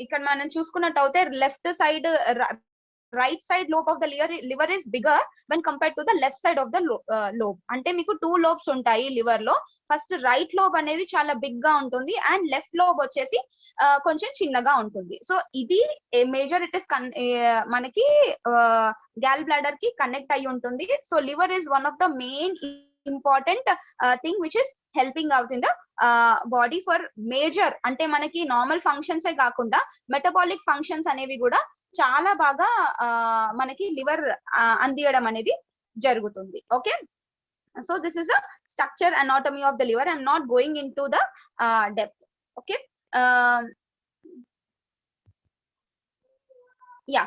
ఇక్కడ మనం చూసుకున్నట్టు అయితే left side right side lobe of the liver is bigger when compared to the left side of the lobe. అంటే మీకు 2 lobes ఉంటాయి లివర్ లో. ఫస్ట్ రైట్ లోబ్ అనేది చాలా బిగ్ గా ఉంటుంది అండ్ లెఫ్ట్ లోబ్ వచ్చేసి కొంచెం చిన్నగా ఉంటుంది. సో ఇది మేజర్ ఇట్ ఇస్ మనకి గ్యాల్ బ్లాడర్ కి కనెక్ట్ అయి ఉంటుంది. So liver is one of the main important thing which is helping out in the body for major, అంటే మనకి నార్మల్ ఫంక్షన్స్ కాకుండా మెటబాలిక్ ఫంక్షన్స్ అనేవి కూడా చాలా బాగా మనకి లివర్ అందియడం అనేది జరుగుతుంది. Okay, so this is a structure anatomy of the liver. I'm not going in to the depth. Okay, yeah,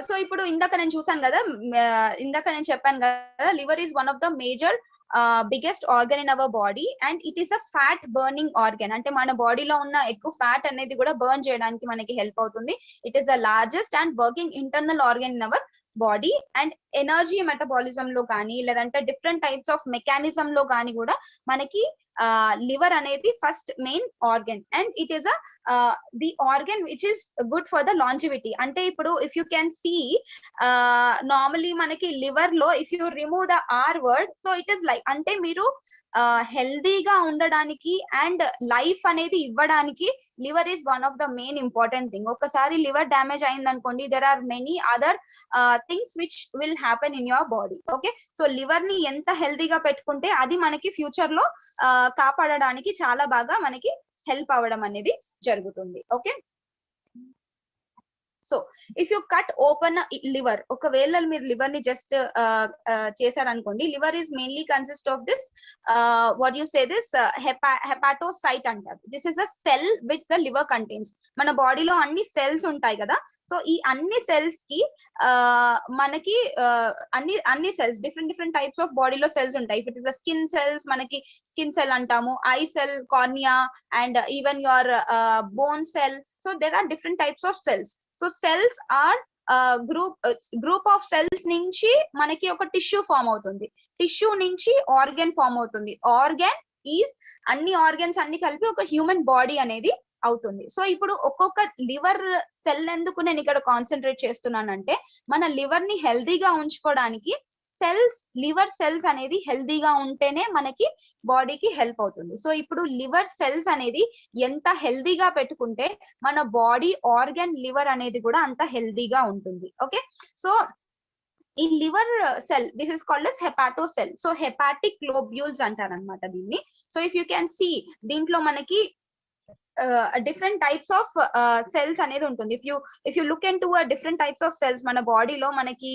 so ఇప్పుడు ఇందాక నేను చూసాను కదా, ఇందాక నేను చెప్పాను కదా, liver is one of the major biggest organ in our body and it is a fat burning organ. అంటే మన బాడీలో ఉన్న ఎక్కువ ఫ్యాట్ అనేది కూడా బర్న్ చేయడానికి మనకి హెల్ప్ అవుతుంది. It is the largest and working internal organ in our body and energy metabolism లో కానీ లేదంటే డిఫరెంట్ టైప్స్ ఆఫ్ మెకానిజం లో కానీ కూడా మనకి లివర్ అనేది first main organ and it is the organ which is good for the longevity. అంటే ఇప్పుడు if you can see normally మనకి లివర్ లో if you remove the R word, so it is like అంటే మీరు హెల్దీగా ఉండడానికి and life అనేది ఇవ్వడానికి liver is one of the main important thing. ఒకసారి లివర్ డ్యామేజ్ అయింది అనుకోండి, there are many other things which will happen in your body. Okay, so liver ని ఎంత హెల్దీగా పెట్టుకుంటే అది మనకి ఫ్యూచర్ లో కాపాడడానికి చాలా బాగా మనకి హెల్ప్ అవ్వడం అనేది జరుగుతుంది. Okay, so if you cut open liver, ఒకవేళ మీరు లివర్ ని జస్ట్ చేశారనుకోండి, liver is mainly consist of this what you say this hepatocyte అంటారు. This is a cell which the liver contains. మన బాడీలో అన్ని సెల్స్ ఉంటాయి కదా, సో ఈ అన్ని సెల్స్ కి మనకి అన్ని సెల్స్ డిఫరెంట్ టైప్స్ ఆఫ్ బాడీలో సెల్స్ ఉంటాయి. If it is the skin cells, మనకి స్కిన్ సెల్ అంటాము, I cell, cornea and even your bone cell. So there are different types of cells. So cells are group of cells నుంచి మనకి ఒక tissue form అవుతుంది, tissue నుంచి organ form అవుతుంది, organ is అన్ని organs అన్ని కలిపి ఒక హ్యూమన్ బాడీ అనేది అవుతుంది. సో ఇప్పుడు ఒక్కొక్క లివర్ సెల్ ఎందుకు నేను ఇక్కడ కాన్సన్ట్రేట్ చేస్తున్నానంటే, మన లివర్ ని హెల్దీగా ఉంచుకోవడానికి సెల్స్, లివర్ సెల్స్ అనేది హెల్దీగా ఉంటేనే మనకి బాడీకి హెల్ప్ అవుతుంది. సో ఇప్పుడు లివర్ సెల్స్ అనేది ఎంత హెల్దీగా పెట్టుకుంటే మన బాడీ ఆర్గన్ లివర్ అనేది కూడా అంత హెల్దీగా ఉంటుంది. ఓకే, సో ఈ liver cell this is called as hepato cell. So hepatic globules అంటారు అనమాట దీన్ని. So if you can see దీంట్లో మనకి డిఫరెంట్ టైప్స్ ఆఫ్ సెల్స్ అనేది ఉంటుంది. If you look into different types of cells మన బాడీలో మనకి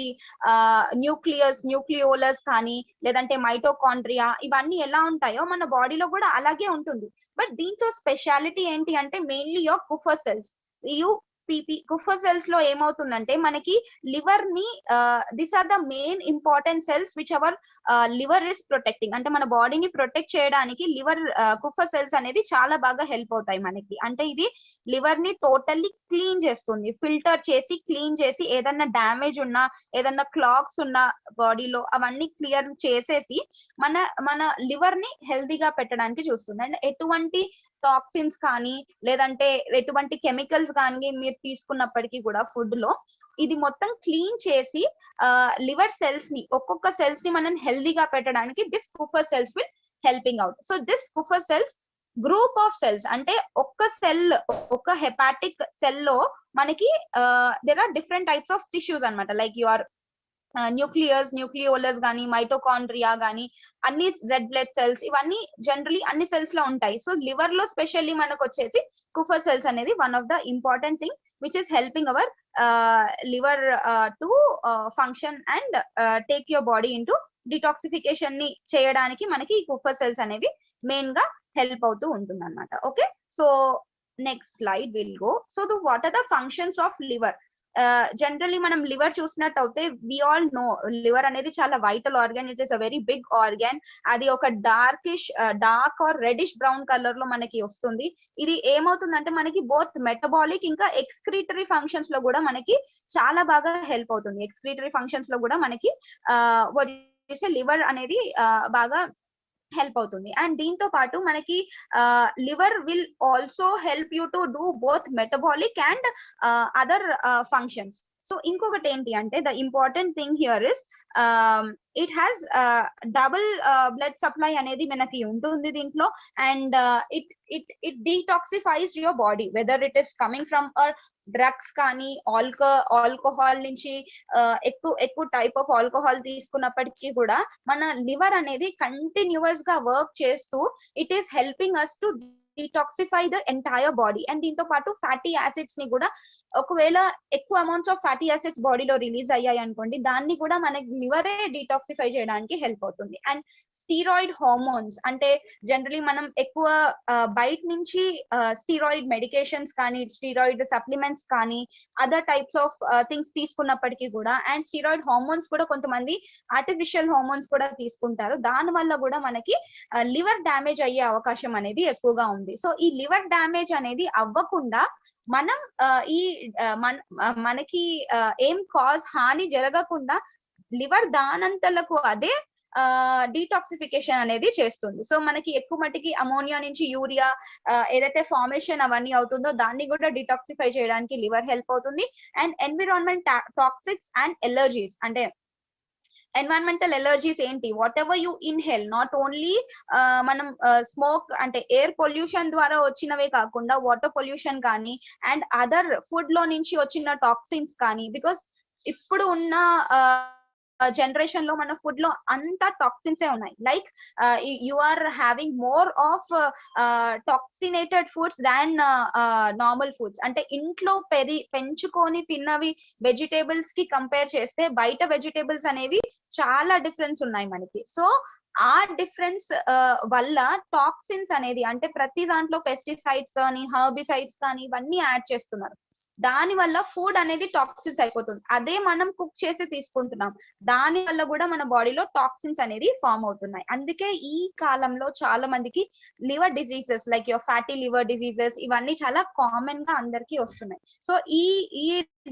న్యూక్లియస్, న్యూక్లియోలస్ కానీ లేదంటే మైటోకాండ్రియా, ఇవన్నీ ఎలా ఉంటాయో మన బాడీలో కూడా అలాగే ఉంటుంది. బట్ దీంట్లో స్పెషాలిటీ ఏంటి అంటే mainly your Kupffer cells. Kupffer cells లో ఏమవుతుందంటే మనకి లివర్ ని this are the main important cells which our liver is protecting. అంటే మన బాడీని ప్రొటెక్ట్ చేయడానికి లివర్ కుఫర్ సెల్స్ అనేది చాలా బాగా హెల్ప్ అవుతాయి మనకి. అంటే ఇది లివర్ ని టోటల్లీ క్లీన్ చేస్తుంది, ఫిల్టర్ చేసి క్లీన్ చేసి ఏదన్నా డ్యామేజ్ ఉన్నా, ఏదన్నా క్లాగ్స్ ఉన్నా బాడీలో అవన్నీ క్లియర్ చేసేసి మన లివర్ ని హెల్దీగా పెట్టడానికి చూస్తుంది. అండ్ ఎటువంటి టాక్సిన్స్ కానీ లేదంటే ఎటువంటి కెమికల్స్ కానీ మీరు తీసుకున్నప్పటికీ కూడా ఫుడ్ లో ఇది మొత్తం క్లీన్ చేసి లివర్ సెల్స్ ని, ఒక్కొక్క సెల్స్ ని మనం హెల్దీగా పెట్టడానికి this Kupffer cells will helping out. So this Kupffer cells group of cells, అంటే ఒక్క సెల్, ఒక హెపాటిక్ సెల్ లో మనకి there are different types of tissues అనమాట. లైక్ యువర్ న్యూక్లియస్, న్యూక్లియోలస్ గానీ, మైటోకాండ్రియా గానీ, అన్ని రెడ్ బ్లడ్ సెల్స్, ఇవన్నీ జనరలీ అన్ని సెల్స్ లో ఉంటాయి. సో లివర్ లో స్పెషల్లీ మనకు వచ్చేసి కుఫర్ సెల్స్ అనేది one of the important thing which is helping our liver to function and take your body into detoxification ని చేయడానికి మనకి ఈ కుఫర్ సెల్స్ అనేవి మెయిన్ గా హెల్ప్ అవుతూ ఉంటుంది అనమాట. Okay, so next slide will go. So what are the functions of liver? Generally మనం లివర్ చూసినట్టు అయితే వి ఆల్ నో లివర్ అనేది చాలా vital organ. It is a very big organ. అది ఒక dark or reddish brown colour లో మనకి వస్తుంది. ఇది ఏమవుతుందంటే మనకి బోత్ మెటబాలిక్ ఇంకా ఎక్స్క్రీటరీ ఫంక్షన్స్ లో కూడా మనకి చాలా బాగా హెల్ప్ అవుతుంది. ఎక్స్క్రీటరీ ఫంక్షన్స్ లో కూడా మనకి లివర్ అనేది బాగా హెల్ప్ అవుతుంది. అండ్ దీంతో పాటు మనకి liver will also help you to do both metabolic and other functions. So ఇంకొకటి ఏంటి అంటే the important thing here is it has double blood supply అనేది మనకి ఉంటుంది దీంట్లో. And it detoxifies your body, whether it is coming from drugs కానీ alcohol నుంచి ఎక్కువ టైప్ ఆఫ్ ఆల్కహాల్ తీసుకున్నప్పటికీ కూడా మన లివర్ అనేది కంటిన్యూస్ గా వర్క్ చేస్తూ it is helping us to detoxify the entire body. And దీంతో పాటు ఫ్యాటీ యాసిడ్స్ ని కూడా, ఒకవేళ ఎక్కువ అమౌంట్స్ ఆఫ్ ఫ్యాటీ యాసిడ్స్ బాడీలో రిలీజ్ అయ్యాయి అనుకోండి, దాన్ని కూడా మనకి లివరే డిటాక్సిఫై చేయడానికి హెల్ప్ అవుతుంది. అండ్ స్టీరాయిడ్ హార్మోన్స్ అంటే జనరలీ మనం ఎక్కువ బయట నుంచి స్టీరాయిడ్ మెడికేషన్స్ కానీ స్టీరాయిడ్ సప్లిమెంట్స్ కానీ అదర్ టైప్స్ ఆఫ్ థింగ్స్ తీసుకున్నప్పటికీ కూడా, అండ్ స్టీరాయిడ్ హార్మోన్స్ కూడా కొంతమంది ఆర్టిఫిషియల్ హార్మోన్స్ కూడా తీసుకుంటారు, దాని వల్ల కూడా మనకి లివర్ డ్యామేజ్ అయ్యే అవకాశం అనేది ఎక్కువగా ఉంది. సో ఈ లివర్ డ్యామేజ్ అనేది అవ్వకుండా మనం మనకి ఏం హాని జరగకుండా లివర్ దానంతలకు అదే డీటాక్సిఫికేషన్ అనేది చేస్తుంది. సో మనకి ఎక్కువ మట్టికి అమోనియా నుంచి యూరియా ఏదైతే ఫార్మేషన్ అవన్నీ అవుతుందో దాన్ని కూడా డిటాక్సిఫై చేయడానికి లివర్ హెల్ప్ అవుతుంది. And environment toxics and allergies అంటే ఎన్వైరన్మెంటల్ ఎలర్జీస్ ఏంటి, what ever you inhale, not only మనం స్మోక్ అంటే ఎయిర్ పొల్యూషన్ ద్వారా వచ్చినవే కాకుండా వాటర్ పొల్యూషన్ కానీ అండ్ అదర్ ఫుడ్ లో నుంచి వచ్చిన టాక్సిన్స్ కానీ, బికాస్ ఇప్పుడు ఉన్న జనరేషన్ లో మన ఫుడ్ లో అంతా టాక్సిన్స్ ఉన్నాయి. Like you are having more of toxinated foods than normal foods. అంటే ఇంట్లో పెంచుకొని తిన్నవి వెజిటేబుల్స్ కి కంపేర్ చేస్తే బయట వెజిటేబుల్స్ అనేవి చాలా డిఫరెన్స్ ఉన్నాయి మనకి. సో ఆ డిఫరెన్స్ వల్ల టాక్సిన్స్ అనేది అంటే ప్రతి దాంట్లో పెస్టిసైడ్స్ కానీ హర్బిసైడ్స్ కానీ ఇవన్నీ యాడ్ చేస్తున్నారు. దాని వల్ల ఫుడ్ అనేది టాక్సిన్స్ అయిపోతుంది. అదే మనం కుక్ చేసి తీసుకుంటున్నాం, దాని వల్ల కూడా మన బాడీలో టాక్సిన్స్ అనేది ఫామ్ అవుతున్నాయి. అందుకే ఈ కాలంలో చాలా మందికి liver diseases like your fatty liver diseases ఇవన్నీ చాలా కామన్ గా అందరికి వస్తున్నాయి. సో ఈ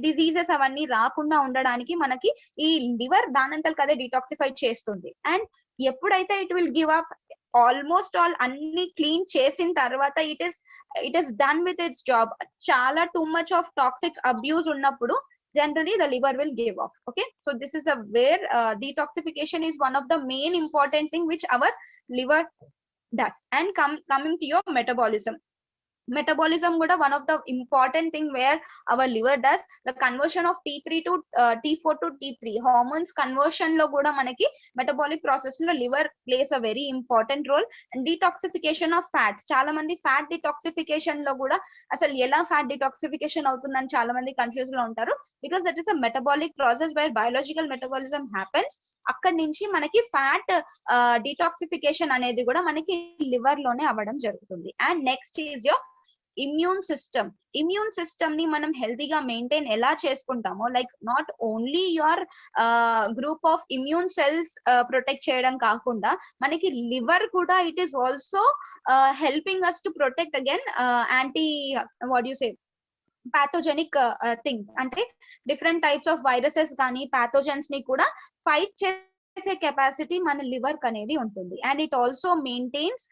డిజీజెస్ అవన్నీ రాకుండా ఉండడానికి మనకి ఈ లివర్ దానంతలకు అదే డిటాక్సిఫై చేస్తుంది. అండ్ ఎప్పుడైతే it will give up almost all అన్ని క్లీన్ చేసిన తర్వాత it is done with its job. చాలా too much of toxic abuse ఉన్నప్పుడు generally the liver will give off. Okay, so this is a where detoxification is one of the main important thing which our liver does. And coming to your metabolism kuda one of the important thing where our liver does the conversion of T3 to T4 to T3 hormones conversion lo kuda manaki metabolic process lo liver plays a very important role. And detoxification of fats, chaala mandi fat detoxification lo kuda asalu ela fat detoxification avutundani chaala mandi confused lo untaru, because that is a metabolic process where biological metabolism happens. akkadi nunchi manaki fat detoxification anedi kuda manaki liver lone avadam jarugutundi. And next is your immune system ని మనం హెల్తీగా maintain ఎలా చేసుకుంటామో, like not only your group of immune cells protect చేయడం కాకుండా మనకి liver కూడా it is also helping us to protect again anti what you say pathogenic things. అంటే డిఫరెంట్ టైప్స్ ఆఫ్ వైరసెస్ కానీ పాథోజన్స్ ని కూడా ఫైట్ చేసే కెపాసిటీ మన లివర్ అనేది ఉంటుంది. And it also maintains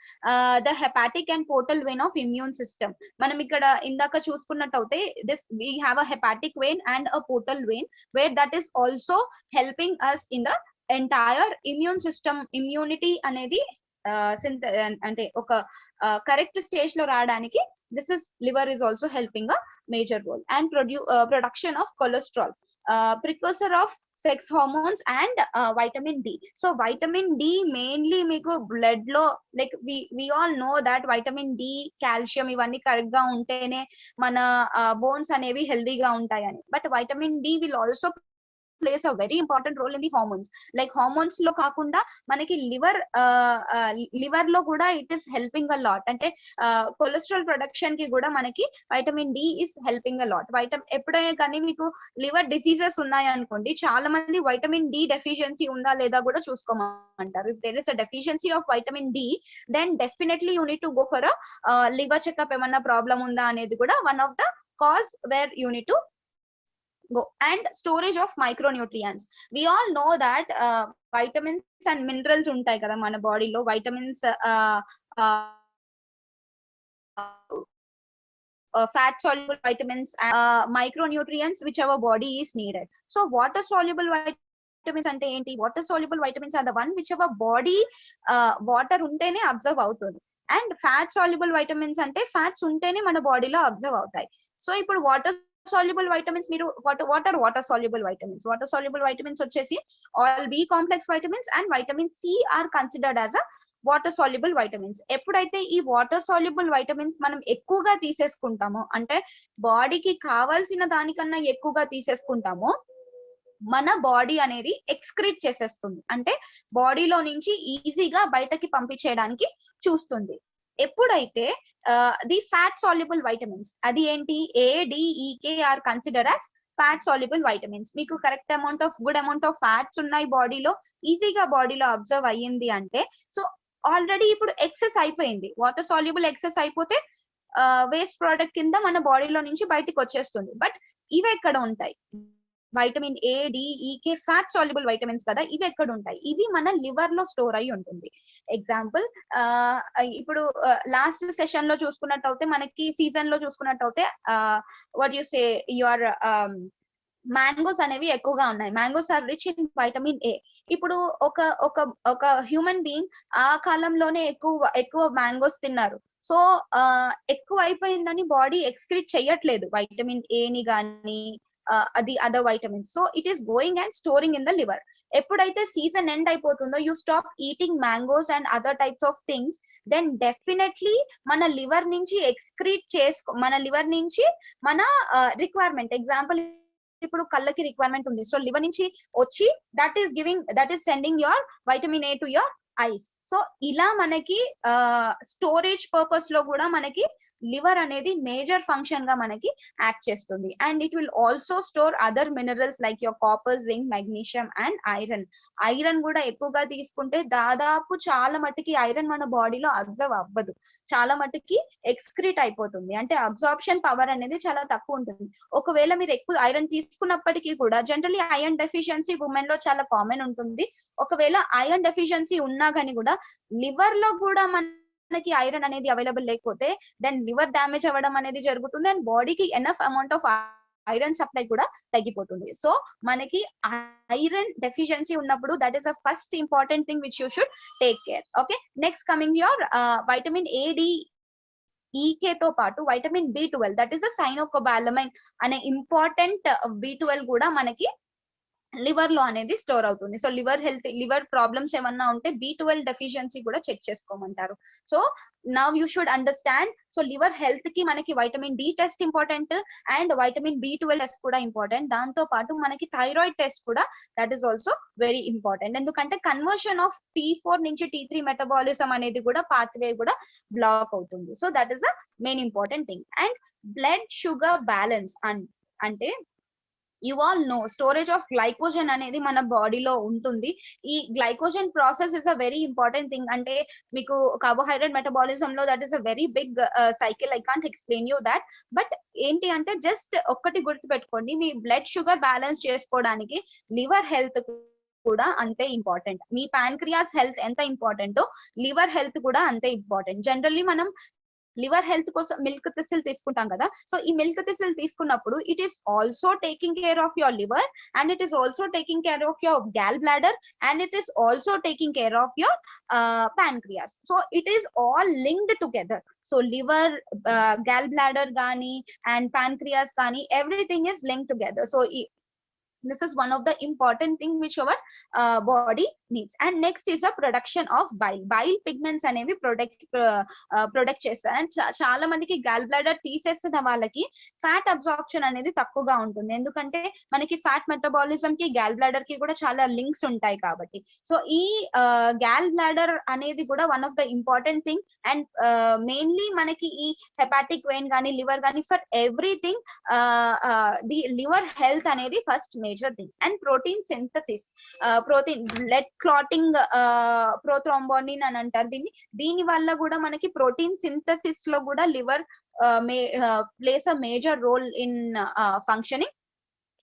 the hepatic and portal vein of immune system. మనం ఇక్కడ ఇందాక చూసుకున్నట్టయితే this we have a hepatic vein and a portal vein where that is also helping us in the entire immune system. Immunity అనేది అంటే ఒక correct stage లో రావడానికి this is liver is also helping a major role. And production of cholesterol, precursor of sex hormones and vitamin D. So vitamin D mainly meeku blood lo, like we all know that vitamin D calcium ivanni correct ga untene mana bones anevi healthy ga untayani, but vitamin D will also plays a very important role in the hormones. Like hormones lo kaakunda manaki liver lo kuda it is helping a lot. Ante cholesterol production ki kuda manaki vitamin D is helping a lot. ఎప్పుడైనా కానీ మీకు liver diseases ఉన్నాయి అనుకోండి, చాలా మంది vitamin D deficiency ఉందా లేదా కూడా చూసుకోమంటారు. If there is a deficiency of vitamin D then definitely you need to go for a liver checkup. ఏమన్నా ప్రాబ్లం ఉందా అనేది కూడా one of the cause where you need to go. And storage of micronutrients. We all know that vitamins and minerals ఉంటాయి కదా మన బాడీలో. vitamins fat soluble vitamins, micronutrients which our body is needed. So water soluble vitamins ante enti? Water soluble vitamins are the one which our body water untene absorb అవుతుంది. And fat soluble vitamins ante fats untene మన బాడీలో observe అవుతాయి. So ఇప్పుడు water soluble vitamins మీరు what are water soluble vitamins? Water soluble vitamins వచ్చేసి all B complex vitamins and vitamin C are considered as a water soluble vitamins. ఎప్పుడైతే ఈ water soluble vitamins మనం ఎక్కువగా తీసేసుకుంటామో, అంటే బాడీకి కావాల్సిన దానికన్నా ఎక్కువగా తీసేసుకుంటామో, మన బాడీ అనేది ఎక్స్క్రీట్ చేసేస్తుంది. అంటే బాడీలో నుంచి ఈజీగా బయటకి పంపించేయడానికి చూస్తుంది. ఎప్పుడైతే ది ఫ్యాట్ సాల్యుబుల్ వైటమిన్స్, అది ఏంటి, ADEK are consider as fat soluble vitamins. మీకు correct amount of good amount of fats ఉన్నాయి బాడీలో, ఈజీగా బాడీలో అబ్జర్వ్ అయ్యింది అంటే, సో ఆల్రెడీ ఇప్పుడు ఎక్సెస్ అయిపోయింది. వాటర్ సాల్యుబుల్ ఎక్సెస్ అయిపోతే వేస్ట్ ప్రోడక్ట్ కింద మన బాడీలో నుంచి బయటకు వచ్చేస్తుంది. బట్ ఇవి ఎక్కడ ఉంటాయి? Vitamin ADEK fat soluble vitamins కదా, ఇవి ఎక్కడ ఉంటాయి? ఇవి మన లివర్ లో స్టోర్ అయి ఉంటుంది. ఎగ్జాంపుల్, ఇప్పుడు లాస్ట్ సెషన్ లో చూసుకున్నట్టయితే, మనకి సీజన్ లో చూసుకున్నట్టయితే, what you say, your mangoes అనేవి ఎక్కువగా ఉన్నాయి. Mangoes are rich in vitamin A. ఇప్పుడు ఒక ఒక ఒక హ్యూమన్ బీయింగ్ ఆ కాలంలోనే ఎక్కువ మ్యాంగోస్ తిన్నారు. సో ఎక్కువ అయిపోయిందని బాడీ ఎక్స్క్రీట్ చెయ్యట్లేదు వైటమిన్ A ని గానీ అది other vitamins. So it is going and storing in the liver. ఎప్పుడైతే సీజన్ ఎండ్ అయిపోతుందో, you stop eating mangoes and other types of things, then definitely మన లివర్ నుంచి మన లివర్ నుంచి మన రిక్వైర్మెంట్, ఎగ్జాంపుల్ ఇప్పుడు కళ్ళకి రిక్వైర్మెంట్ ఉంది, సో లివర్ నుంచి వచ్చి that is sending your vitamin A to your eyes. So ఇలా మనకి స్టోరేజ్ పర్పస్ లో కూడా మనకి లివర్ అనేది మేజర్ ఫంక్షన్ గా మనకి యాక్ట్ చేస్తుంది. And it will also store other minerals like your copper, zinc, magnesium and iron. Iron కూడా ఎక్కువగా తీసుకుంటే దాదాపు చాలా మట్టుకి ఐరన్ మన బాడీలో అబ్జర్వ్ అవ్వదు, చాలా మట్టుకి ఎక్స్క్రీట్ అయిపోతుంది. అంటే అబ్జార్ప్షన్ పవర్ అనేది చాలా తక్కువ ఉంటుంది. ఒకవేళ మీరు ఎక్కువ ఐరన్ తీసుకున్నప్పటికీ కూడా, జనరలీ ఐరన్ డెఫిషియన్సీ ఉమెన్ లో చాలా కామన్ ఉంటుంది. ఒకవేళ ఐరన్ డెఫిషియన్సీ ఉన్నా కానీ కూడా లివర్ లో కూడా మనకి ఐరన్ అనేది అవైలబుల్ లేకపోతే, దెన్ లివర్ డ్యామేజ్ అవ్వడం అనేది జరుగుతుంది అండ్ బాడీకి enough amount of iron supply కూడా తగ్గిపోతుంది. సో మనకి ఐరన్ డెఫిషియన్సీ ఉన్నప్పుడు that is the first important thing which you should take care. Okay, next coming your vitamin ADEK తో పాటు vitamin B12, that is the cyanocobalamin అనే important B12 కూడా మనకి liver లో అనేది స్టోర్ అవుతుంది. సో లివర్ ప్రాబ్లమ్స్ ఏమన్నా ఉంటే B12 డెఫిషియన్సీ కూడా చెక్ చేసుకోమంటారు. So now you should understand. So liver health కి మనకి vitamin D test important and vitamin B12 test కూడా ఇంపార్టెంట్. దాంతో పాటు మనకి థైరాయిడ్ టెస్ట్ కూడా that is also very important. ఎందుకంటే కన్వర్షన్ ఆఫ్ T4 నుంచి T3 మెటబాలిజం అనేది కూడా పాత్వే కూడా బ్లాక్ అవుతుంది. So that is the main important thing. And blood sugar balance అంటే you all know storage of glycogen అనేది మన బాడీలో ఉంటుంది. ఈ glycogen process is a very important thing. అంటే మీకు కార్బోహైడ్రేట్ మెటబాలిజం లో that is a very big cycle, I can't explain you that. But ఏంటి అంటే జస్ట్ ఒక్కటి గుర్తు పెట్టుకోండి, మీ బ్లడ్ షుగర్ బ్యాలెన్స్ చేసుకోవడానికి లివర్ హెల్త్ కూడా అంతే ఇంపార్టెంట్. మీ ప్యాన్క్రియాస్ హెల్త్ ఎంత ఇంపార్టెంటో లివర్ హెల్త్ కూడా అంతే ఇంపార్టెంట్. జనరల్లీ మనం లివర్ హెల్త్ కోసం మిల్క్ థిసిల్ తీసుకుంటాం కదా, సో ఈ మిల్క్ థిసిల్ తీసుకున్నప్పుడు it is also taking care of your liver and it is also taking care of your gall bladder and it is also taking care of your pancreas. So it is all linked together. So liver, gall bladder కానీ and pancreas కానీ everything is linked together. So this is one of the important thing which our body needs. And next is a production of bile pigments అనేవి product చేస్తారు. And చాలా మందికి gall bladder తీసేసిన వాళ్ళకి fat absorption అనేది తక్కువగా ఉంటుంది, ఎందుకంటే మనకి ఫ్యాట్ మెటబాలిజం కి గాల్ బ్లాడర్ కి కూడా చాలా లింక్స్ ఉంటాయి కాబట్టి. సో ఈ గాల్ బ్లాడర్ అనేది కూడా one of the important thing. And mainly మనకి ఈ హెపాటిక్ వెయిన్ కానీ లివర్ కానీ for everything the liver health అనేది first major thing. And protein synthesis, protein blood clotting prothrombin అని అంటారు దీని వల్ల కూడా మనకి ప్రోటీన్ సింథసిస్ లో కూడా liver plays a major role in functioning.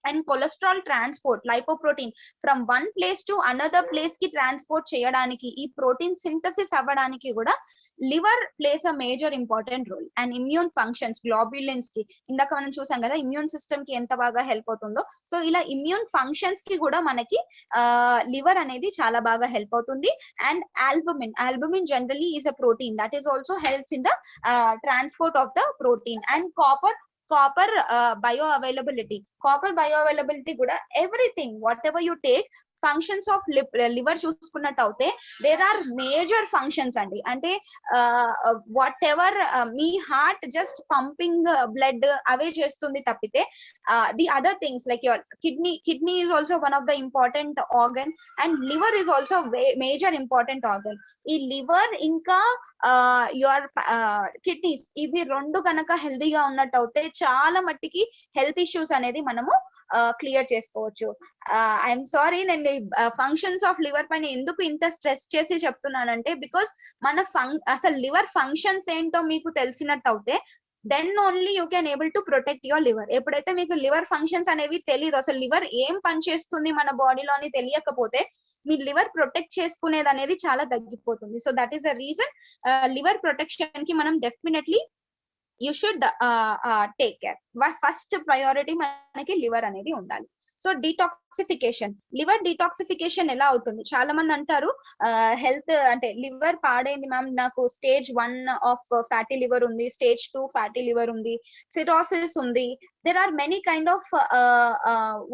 And cholesterol transport lipoprotein from one place to another place కి ట్రాన్స్పోర్ట్ చేయడానికి, ఈ ప్రోటీన్ సింథసిస్ అవ్వడానికి కూడా liver plays a major important role. And immune functions, globulins కి ఇందాక మనం చూసాం కదా ఇమ్యూన్ సిస్టమ్ కి ఎంత బాగా హెల్ప్ అవుతుందో, సో ఇలా ఇమ్యూన్ ఫంక్షన్స్ కి కూడా మనకి లివర్ అనేది చాలా బాగా హెల్ప్ అవుతుంది. And albumin generally is a protein that is also helps in the transport of the protein. And copper bioavailability కూడా everything whatever you take. Functions of liver చూసుకున్నట్టు అయితే దేర్ ఆర్ మేజర్ ఫంక్షన్స్ అండి. అంటే whatever మీ heart just pumping blood అవే చేస్తుంది తప్పితే the other things like your kidney is also one of the important organ and liver is also major important organ. ఈ liver ఇంకా your kidneys ఇవి రెండు కనుక హెల్దీగా ఉన్నట్టు అయితే చాలా మట్టికి హెల్త్ ఇష్యూస్ అనేది మనము క్లియర్ చేసుకోవచ్చు. ఐఎమ్ సారీ, నేను ఫంక్షన్స్ ఆఫ్ లివర్ పైన ఎందుకు ఇంత స్ట్రెస్ చేసి చెప్తున్నానంటే బికాస్ అసలు లివర్ ఫంక్షన్స్ ఏంటో మీకు తెలిసినట్టు అయితే then only you can able to protect your liver. ఎప్పుడైతే మీకు లివర్ ఫంక్షన్స్ అనేవి తెలియదు, అసలు లివర్ ఏం పని చేస్తుంది మన బాడీలో అని తెలియకపోతే మీ లివర్ ప్రొటెక్ట్ చేసుకునేది అనేది చాలా తగ్గిపోతుంది. So that is the reason liver protection కి మనం definitely you should take care. First priority మనకి లివర్ అనేది ఉండాలి. సో డీటాక్సిఫికేషన్, లివర్ డీటాక్సిఫికేషన్ ఎలా అవుతుంది? చాలా మంది అంటారు హెల్త్ అంటే లివర్ పాడైంది మ్యామ్, నాకు స్టేజ్ 1 ఆఫ్ ఫ్యాటీ లివర్ ఉంది, స్టేజ్ 2 ఫ్యాటీ లివర్ ఉంది, సిరోసిస్ ఉంది. There are many kind of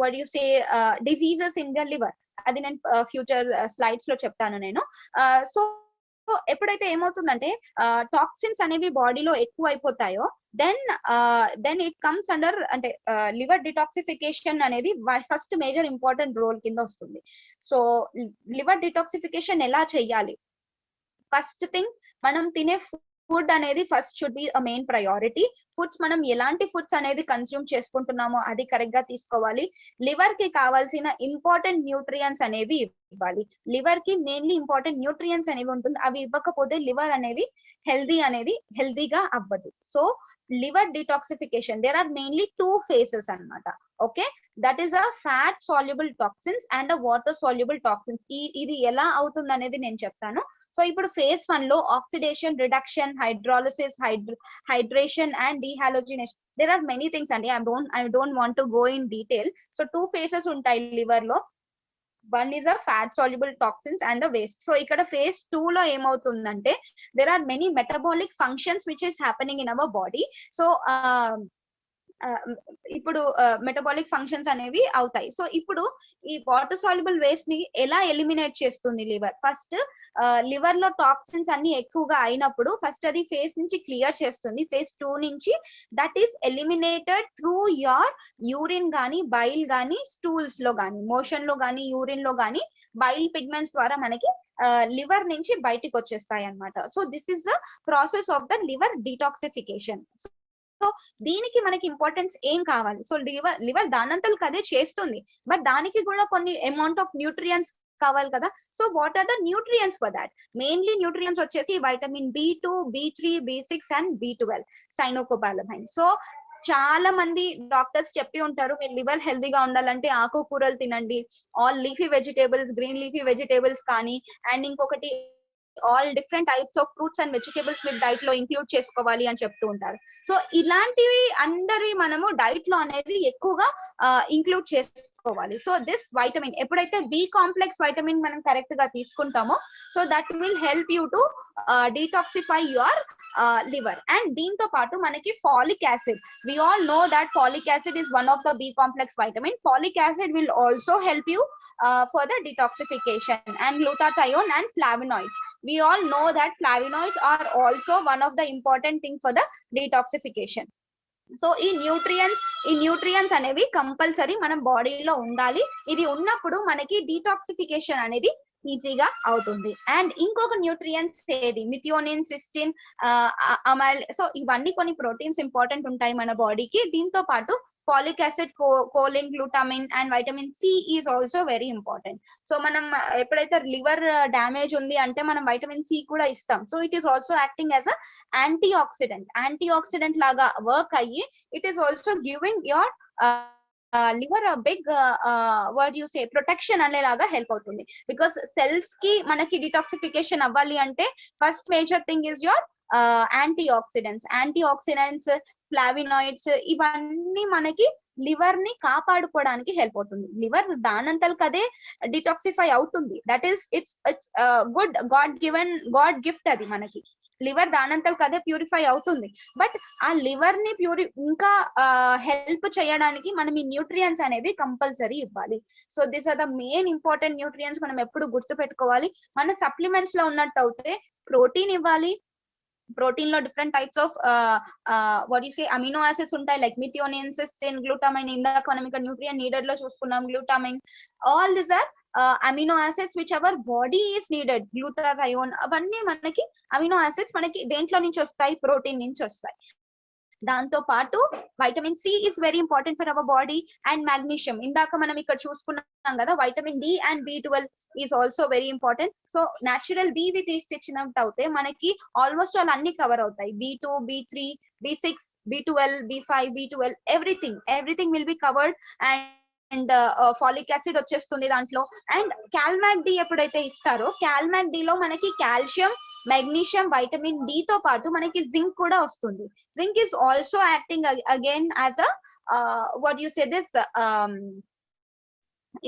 what you say diseases in the liver. అది నేను ఫ్యూచర్ స్లైడ్స్ లో చెప్తాను నేను. సో ఎప్పుడైతే ఏమవుతుందంటే టాక్సిన్స్ అనేవి బాడీలో ఎక్కువ అయిపోతాయో దెన్ ఇట్ కమ్స్ అండర్ అంటే లివర్ డిటాక్సిఫికేషన్ అనేది ఫస్ట్ మేజర్ ఇంపార్టెంట్ రోల్ కింద వస్తుంది. సో లివర్ డిటాక్సిఫికేషన్ ఎలా చెయ్యాలి? ఫస్ట్ థింగ్, మనం తినే ఫుడ్ అనేది first should be a main priority. Foods మనం ఎలాంటి ఫుడ్స్ అనేది కన్స్యూమ్ చేసుకుంటున్నామో అది కరెక్ట్ గా తీసుకోవాలి. లివర్ కి కావాల్సిన ఇంపార్టెంట్ న్యూట్రియన్స్ అనేవి ఇవ్వాలి. లివర్ కి మెయిన్లీ ఇంపార్టెంట్ న్యూట్రియన్స్ అనేవి ఉంటుంది, అవి ఇవ్వకపోతే లివర్ అనేది హెల్దీగా అవ్వదు. So liver detoxification there are mainly 2 phases అన్నమాట. Okay, that is a fat soluble toxins and a water soluble toxins. ఇది ఎలా అవుతుంది అనేది నేను చెప్తాను. సో ఇప్పుడు phase 1 లో oxidation, reduction, hydrolysis, hydration and dehalogenation. There are many things అండి. I don't want to go in detail. So 2 phases ఉంటాయి లివర్ లో. One is a fat soluble toxins and the waste. So ఇక్కడ phase 2 లో ఏమవుతుందంటే there are many metabolic functions which is happening in our body. So ఇప్పుడు metabolic functions అనేవి అవుతాయి. So ఇప్పుడు ఈ వాటర్ సాల్యుబుల్ వేస్ట్ ని ఎలా ఎలిమినేట్ చేస్తుంది లివర్? ఫస్ట్ లివర్ లో టాక్సిన్స్ అన్ని ఎక్కువగా అయినప్పుడు ఫస్ట్ అది ఫేస్ నుంచి క్లియర్ చేస్తుంది. phase 2 నుంచి that is eliminated through your urine గానీ, బైల్ గానీ, స్టూల్స్ లో గానీ, మోషన్ లో గానీ, యూరిన్ లో గానీ, బైల్ పిగ్మెంట్స్ ద్వారా మనకి లివర్ నుంచి బయటికి వచ్చేస్తాయి అన్నమాట. So this is the process of the liver detoxification. So దీనికి మనకి ఇంపార్టెన్స్ ఏం కావాలి? సో లివర్ దానంతలకు అదే చేస్తుంది, బట్ దానికి కూడా కొన్ని అమౌంట్ ఆఫ్ న్యూట్రియన్స్ కావాలి కదా. So what are the nutrients for that? Mainly nutrients వచ్చేసి vitamin B2, B3, B6 and B12, cyanocobalamin. So చాలా మంది డాక్టర్స్ చెప్పి ఉంటారు మీరు లివర్ హెల్దీగా ఉండాలంటే ఆకుకూరలు తినండి, all leafy vegetables, green leafy vegetables కానీ, అండ్ ఇంకొకటి all different types of fruits and vegetables మీరు డైట్ లో ఇంక్లూడ్ చేసుకోవాలి అని చెప్తూ ఉంటారు. సో ఇలాంటివి అందరి మనము డైట్ లో అనేది ఎక్కువగా ఇంక్లూడ్ చేసుకోవాలి. సో దిస్ వైటమిన్ ఎప్పుడైతే బి కాంప్లెక్స్ వైటమిన్ మనం కరెక్ట్ గా తీసుకుంటామో so that will help you to detoxify your liver. And దీంతో పాటు మనకి folic acid, we all know that folic acid is one of the B complex vitamin. Folic acid will also help you for the detoxification, and glutathione and flavonoids, we all know that flavonoids are also one of the important thing for the detoxification. So ఈ nutrients అనేవి compulsory మన బాడీలో ఉండాలి. ఇది ఉన్నప్పుడు మనకి detoxification అనేది ఈజీగా అవుతుంది. అండ్ ఇంకొక న్యూట్రియన్స్ ఏది? Methionine, cystine, amyl. సో ఇవన్నీ కొన్ని ప్రోటీన్స్ ఇంపార్టెంట్ ఉంటాయి మన బాడీకి. దీంతో పాటు folic acid, choline, glutamine and vitamin C is also very important. So మనం ఎప్పుడైతే లివర్ డ్యామేజ్ ఉంది అంటే మనం వైటమిన్ సి కూడా ఇస్తాం. So it is also acting as a antioxidant లాగా వర్క్ అయ్యి it is also giving your liver big word you say protection అనేలాగా హెల్ప్ అవుతుంది. బికాస్ సెల్స్ కి మనకి డిటాక్సిఫికేషన్ అవ్వాలి అంటే first major thing is your antioxidants, flavonoids, ఇవన్నీ మనకి లివర్ ని కాపాడుకోవడానికి హెల్ప్ అవుతుంది. లివర్ దానంతలకు అదే డిటాక్సిఫై అవుతుంది. That is it's good God gift అది మనకి. లివర్ దానంతలకు అదే ప్యూరిఫై అవుతుంది. బట్ ఆ లివర్ ని ఇంకా హెల్ప్ చేయడానికి మనం ఈ న్యూట్రియంట్స్ అనేవి కంపల్సరీ ఇవ్వాలి. So these are the main important nutrients మనం ఎప్పుడు గుర్తు పెట్టుకోవాలి. మన సప్లిమెంట్స్ లో ఉన్నట్టు అయితే ప్రోటీన్ ఇవ్వాలి. ప్రోటీన్ లో different types of what you say amino acids ఉంటాయి, లైక్ మిథియోనిన్, సిస్టిన్, గ్లూటామైన్. ఇందాక మనం ఇక్కడ న్యూట్రియన్ నీడెడ్ లో చూసుకున్నాం glutamine. All these are amino acids which our body is needed. Glutathione, అవన్నీ మనకి అమినో యాసిడ్స్ మనకి దేంట్లో నుంచి వస్తాయి? ప్రోటీన్ నుంచి వస్తాయి. దాంతో పాటు vitamin C is very important for our body, and magnesium. ఇందాక మనం ఇక్కడ చూసుకున్నాం కదా, vitamin D and B12 is also very important. So natural B with ఇచ్చినట్టు అయితే మనకి ఆల్మోస్ట్ ఆల్ అన్ని కవర్ అవుతాయి. B2, B3, B6, B12, B5, B12, everything will be covered. And folic acid వచ్చేస్తుంది దాంట్లో. అండ్ కాల్మాక్ డి ఎప్పుడైతే ఇస్తారో, కాల్మాక్ డి లో మనకి కాల్షియం, మెగ్నీషియం, వైటమిన్ డి తో పాటు మనకి జింక్ కూడా వస్తుంది. Zinc is also acting again as a what you say this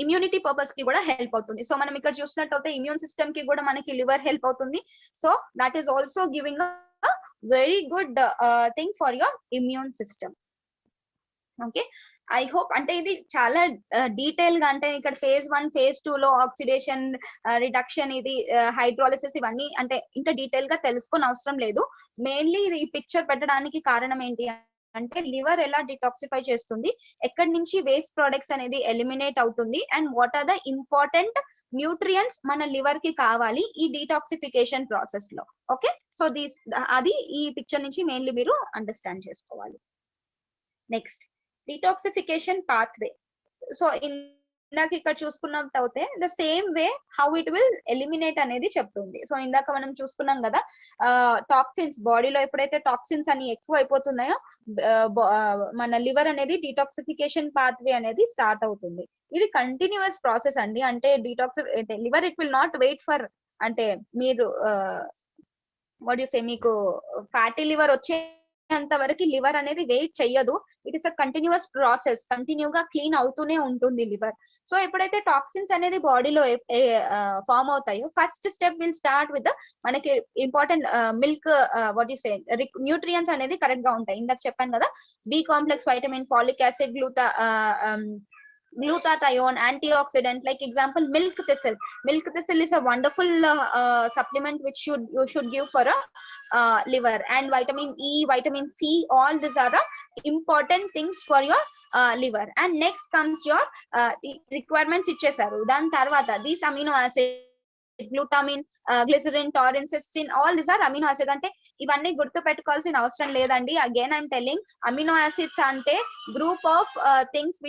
immunity purpose కి కూడా హెల్ప్ అవుతుంది. సో మనం ఇక్కడ చూసినట్టు ఇమ్యూన్ సిస్టమ్ కి కూడా మనకి లివర్ హెల్ప్ అవుతుంది. So that is also giving a very good thing for your immune system. Okay, I hope అంటే ఇది చాలా డీటెయిల్ గా, అంటే ఇక్కడ phase 1, phase 2 లో ఆక్సిడేషన్, రిడక్షన్, ఇది హైడ్రాలిసిస్, ఇవన్నీ అంటే ఇంత డీటెయిల్ గా తెలుసుకొని అవసరం లేదు. మెయిన్లీ ఈ పిక్చర్ పెట్టడానికి కారణం ఏంటి అంటే లివర్ ఎలా డిటాక్సిఫై చేస్తుంది, ఎక్కడి నుంచి వేస్ట్ ప్రొడక్ట్స్ అనేది ఎలిమినేట్ అవుతుంది, and what are the important nutrients మన లివర్ కి కావాలి ఈ డిటాక్సిఫికేషన్ ప్రాసెస్ లో. ఓకే, సో అది ఈ పిక్చర్ నుంచి మెయిన్లీ మీరు అండర్స్టాండ్ చేసుకోవాలి. Next, detoxification pathway. సో ఇందాక ఇక్కడ చూసుకున్నట్టు అయితే the same way how it will eliminate అనేది చెప్తుంది. సో ఇందాక మనం చూసుకున్నాం కదా, టాక్సిన్స్ బాడీలో ఎప్పుడైతే టాక్సిన్స్ అని ఎక్కువ అయిపోతున్నాయో మన లివర్ అనేది డిటాక్సిఫికేషన్ పాత్వే అనేది స్టార్ట్ అవుతుంది. ఇది కంటిన్యూస్ ప్రాసెస్ అండి. అంటే liver it will not wait for, అంటే మీరు వాట్ యు సే మీకు ఫ్యాటీ లివర్ అంత వరకు లివర్ అనేది వెయిట్ చెయ్యదు. It is a continuous process, కంటిన్యూగా క్లీన్ అవుతూనే ఉంటుంది లివర్. సో ఎప్పుడైతే టాక్సిన్స్ అనేది బాడీలో ఫామ్ అవుతాయో, first step will start with మనకి important milk, what you say nutrients అనేది కరెక్ట్ గా ఉంటాయి. ఇందాక చెప్పాను కదా, B complex, vitamin, folic acid, glutathione, antioxidant. Like example, milk thistle. Milk thistle is a wonderful supplement which you should give for a liver. And vitamin E, vitamin C, all these are important things for your liver. And next comes your requirements ichesaru. Dan tarvata these amino acids, glutamine, glycerin, taurine, cystine, all these are amino acid. అంటే ఇవన్నీ గుర్తు పెట్టుకోవాల్సిన అవసరం లేదండి. Again I'm telling, amino acids అంటే group of things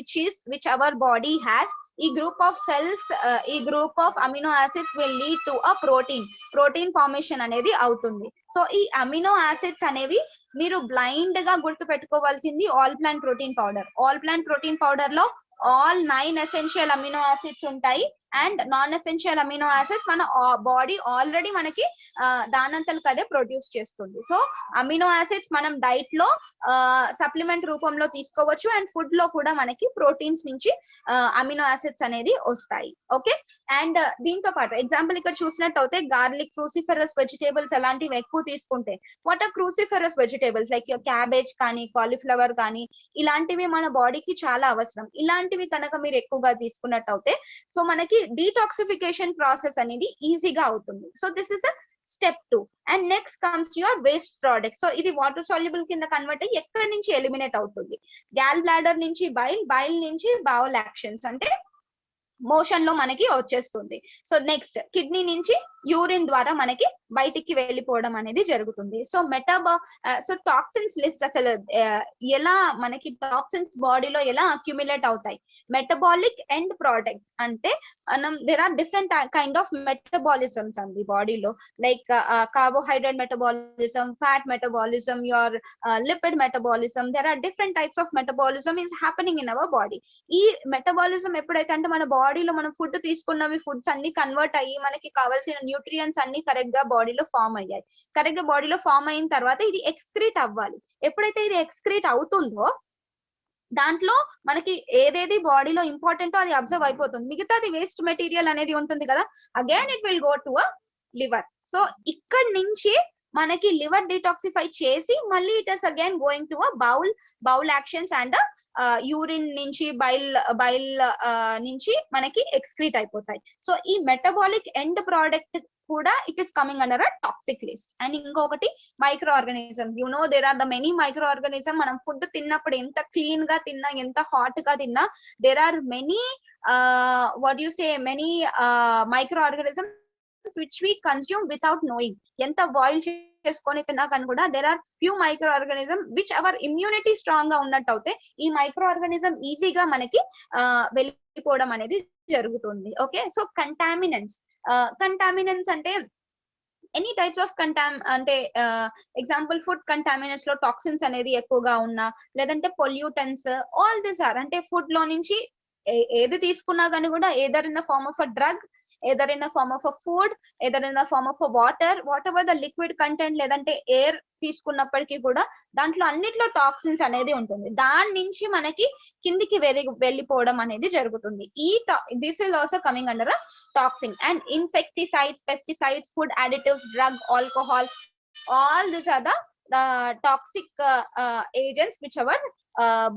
which our body has. ఈ group of cells, ఈ group of amino acids will lead to a protein formation అనేది అవుతుంది. సో ఈ అమినో యాసిడ్స్ అనేవి మీరు బ్లైండ్ గా గుర్తు పెట్టుకోవాల్సింది all plant protein powder. All plant protein powder లో ఆల్ 9 ఎసెన్షియల్ అమినో యాసిడ్స్ ఉంటాయి, and non essential amino acids మన బాడీ ఆల్రెడీ మనకి దానంతలకు అదే ప్రొడ్యూస్ చేస్తుంది. సో అమినో యాసిడ్స్ మనం డైట్ లో సప్లిమెంట్ రూపంలో తీసుకోవచ్చు, అండ్ ఫుడ్ లో కూడా మనకి ప్రోటీన్స్ నుంచి అమినో యాసిడ్స్ అనేది వస్తాయి. ఓకే, అండ్ దీంతో పాటు ఎగ్జాంపుల్ ఇక్కడ చూసినట్టు అయితే గార్లిక్, క్రూసిఫెరస్ వెజిటేబుల్స్ అలాంటివి ఎక్కువ తీసుకుంటే, what are cruciferous vegetables like cabbage కానీ, కాలీఫ్లవర్ కానీ, ఇలాంటివి మన బాడీకి చాలా అవసరం. ఇలాంటివి కనుక మీరు ఎక్కువగా తీసుకున్నట్టు అయితే సో మనకి డీటాక్సిఫికేషన్ ప్రాసెస్ అనేది ఈజీగా అవుతుంది. So this is a step 2. And next comes your waste product. So ఇది వాటర్ సాల్యుబుల్ కింద కన్వర్ట్ అయ్యి ఎక్కడి నుంచి ఎలిమినేట్ అవుతుంది? గ్యాల్ బ్లాడర్ నుంచి బైల్ నుంచి బౌల్ యాక్షన్స్, అంటే మోషన్ లో మనకి వచ్చేస్తుంది. సో నెక్స్ట్ కిడ్నీ నుంచి యూరిన్ ద్వారా మనకి బయటికి వెళ్ళిపోవడం అనేది జరుగుతుంది. సో టాక్సిన్స్ లిస్ట్ అసలు ఎలా మనకి టాక్సిన్స్ బాడీలో ఎలా అక్యుములేట్ అవుతాయి. మెటబాలిక్ ఎండ్ ప్రోడక్ట్ అంటే there are different kind of metabolisms అండి బాడీలో, like carbohydrate metabolism, fat metabolism, your lipid metabolism. There are different types of metabolism is happening in our body. ఈ మెటబాలిజం ఎప్పుడైతే అంటే మన బాడీలో మనం ఫుడ్ తీసుకున్నవి ఫుడ్స్ అన్ని కన్వర్ట్ అయ్యి మనకి కావాల్సిన న్యూట్రియంట్స్ అన్ని కరెక్ట్ గా బాడీలో ఫామ్ అయ్యాయి. కరెక్ట్ గా బాడీలో ఫామ్ అయిన తర్వాత ఇది ఎక్స్క్రీట్ అవ్వాలి. ఎప్పుడైతే ఇది ఎక్స్క్రీట్ అవుతుందో దాంట్లో మనకి ఏదేది బాడీలో ఇంపార్టెంటో అది అబ్జర్వ్ అయిపోతుంది. మిగతాది వేస్ట్ మెటీరియల్ అనేది ఉంటుంది కదా, again it will go to a liver. So ఇక్కడ నుంచి మనకి లివర్ డిటాక్సిఫై చేసి మళ్ళీ it is again going to a bowel actions and urine నుంచి బైల్ నుంచి మనకి ఎక్స్క్రీట్ అయిపోతాయి. సో ఈ మెటబాలిక్ ఎండ్ ప్రోడక్ట్ కూడా it is coming under a toxic list. And ఇంకొకటి microorganism. There are the many microorganism. మనం food తిన్నప్పుడు ఎంత క్లీన్ గా తిన్నా, ఎంత హాట్ గా తిన్నా, there are many many microorganism which we consume without knowing. ఎంత బాయిల్ చేసుకొని తిన్నా కానీ కూడా there are few microorganism which our immunity strong గా ఉన్నట్టు అయితే ఈ మైక్రో ఆర్గానిజం ఈజీగా మనకి వెళ్ళిపోవడం అనేది జరుగుతుంది. ఓకే, సో కంటామినెంట్స్ అంటే ఎనీ టైప్స్ ఆఫ్ అంటే ఎగ్జాంపుల్ ఫుడ్ కంటామినెంట్స్ లో టాక్సిన్స్ అనేది ఎక్కువగా ఉన్నా, లేదంటే పొల్యూటెంట్స్, ఆల్ దిస్ ఆర్ అంటే ఫుడ్ లో నుంచి ఏది తీసుకున్నా కానీ కూడా either in the form of a drug, either in the form of a food, either in the form of a water, whatever the liquid content లేదంటే ఎయిర్ తీసుకున్నప్పటికీ కూడా దాంట్లో అన్నిట్లో టాక్సిన్స్ అనేది ఉంటుంది. దాని నుంచి మనకి కిందికి వెళ్ళిపోవడం అనేది జరుగుతుంది. This is also coming under toxin. And insecticides, pesticides, food additives, drug, alcohol, all this are the toxic agents which our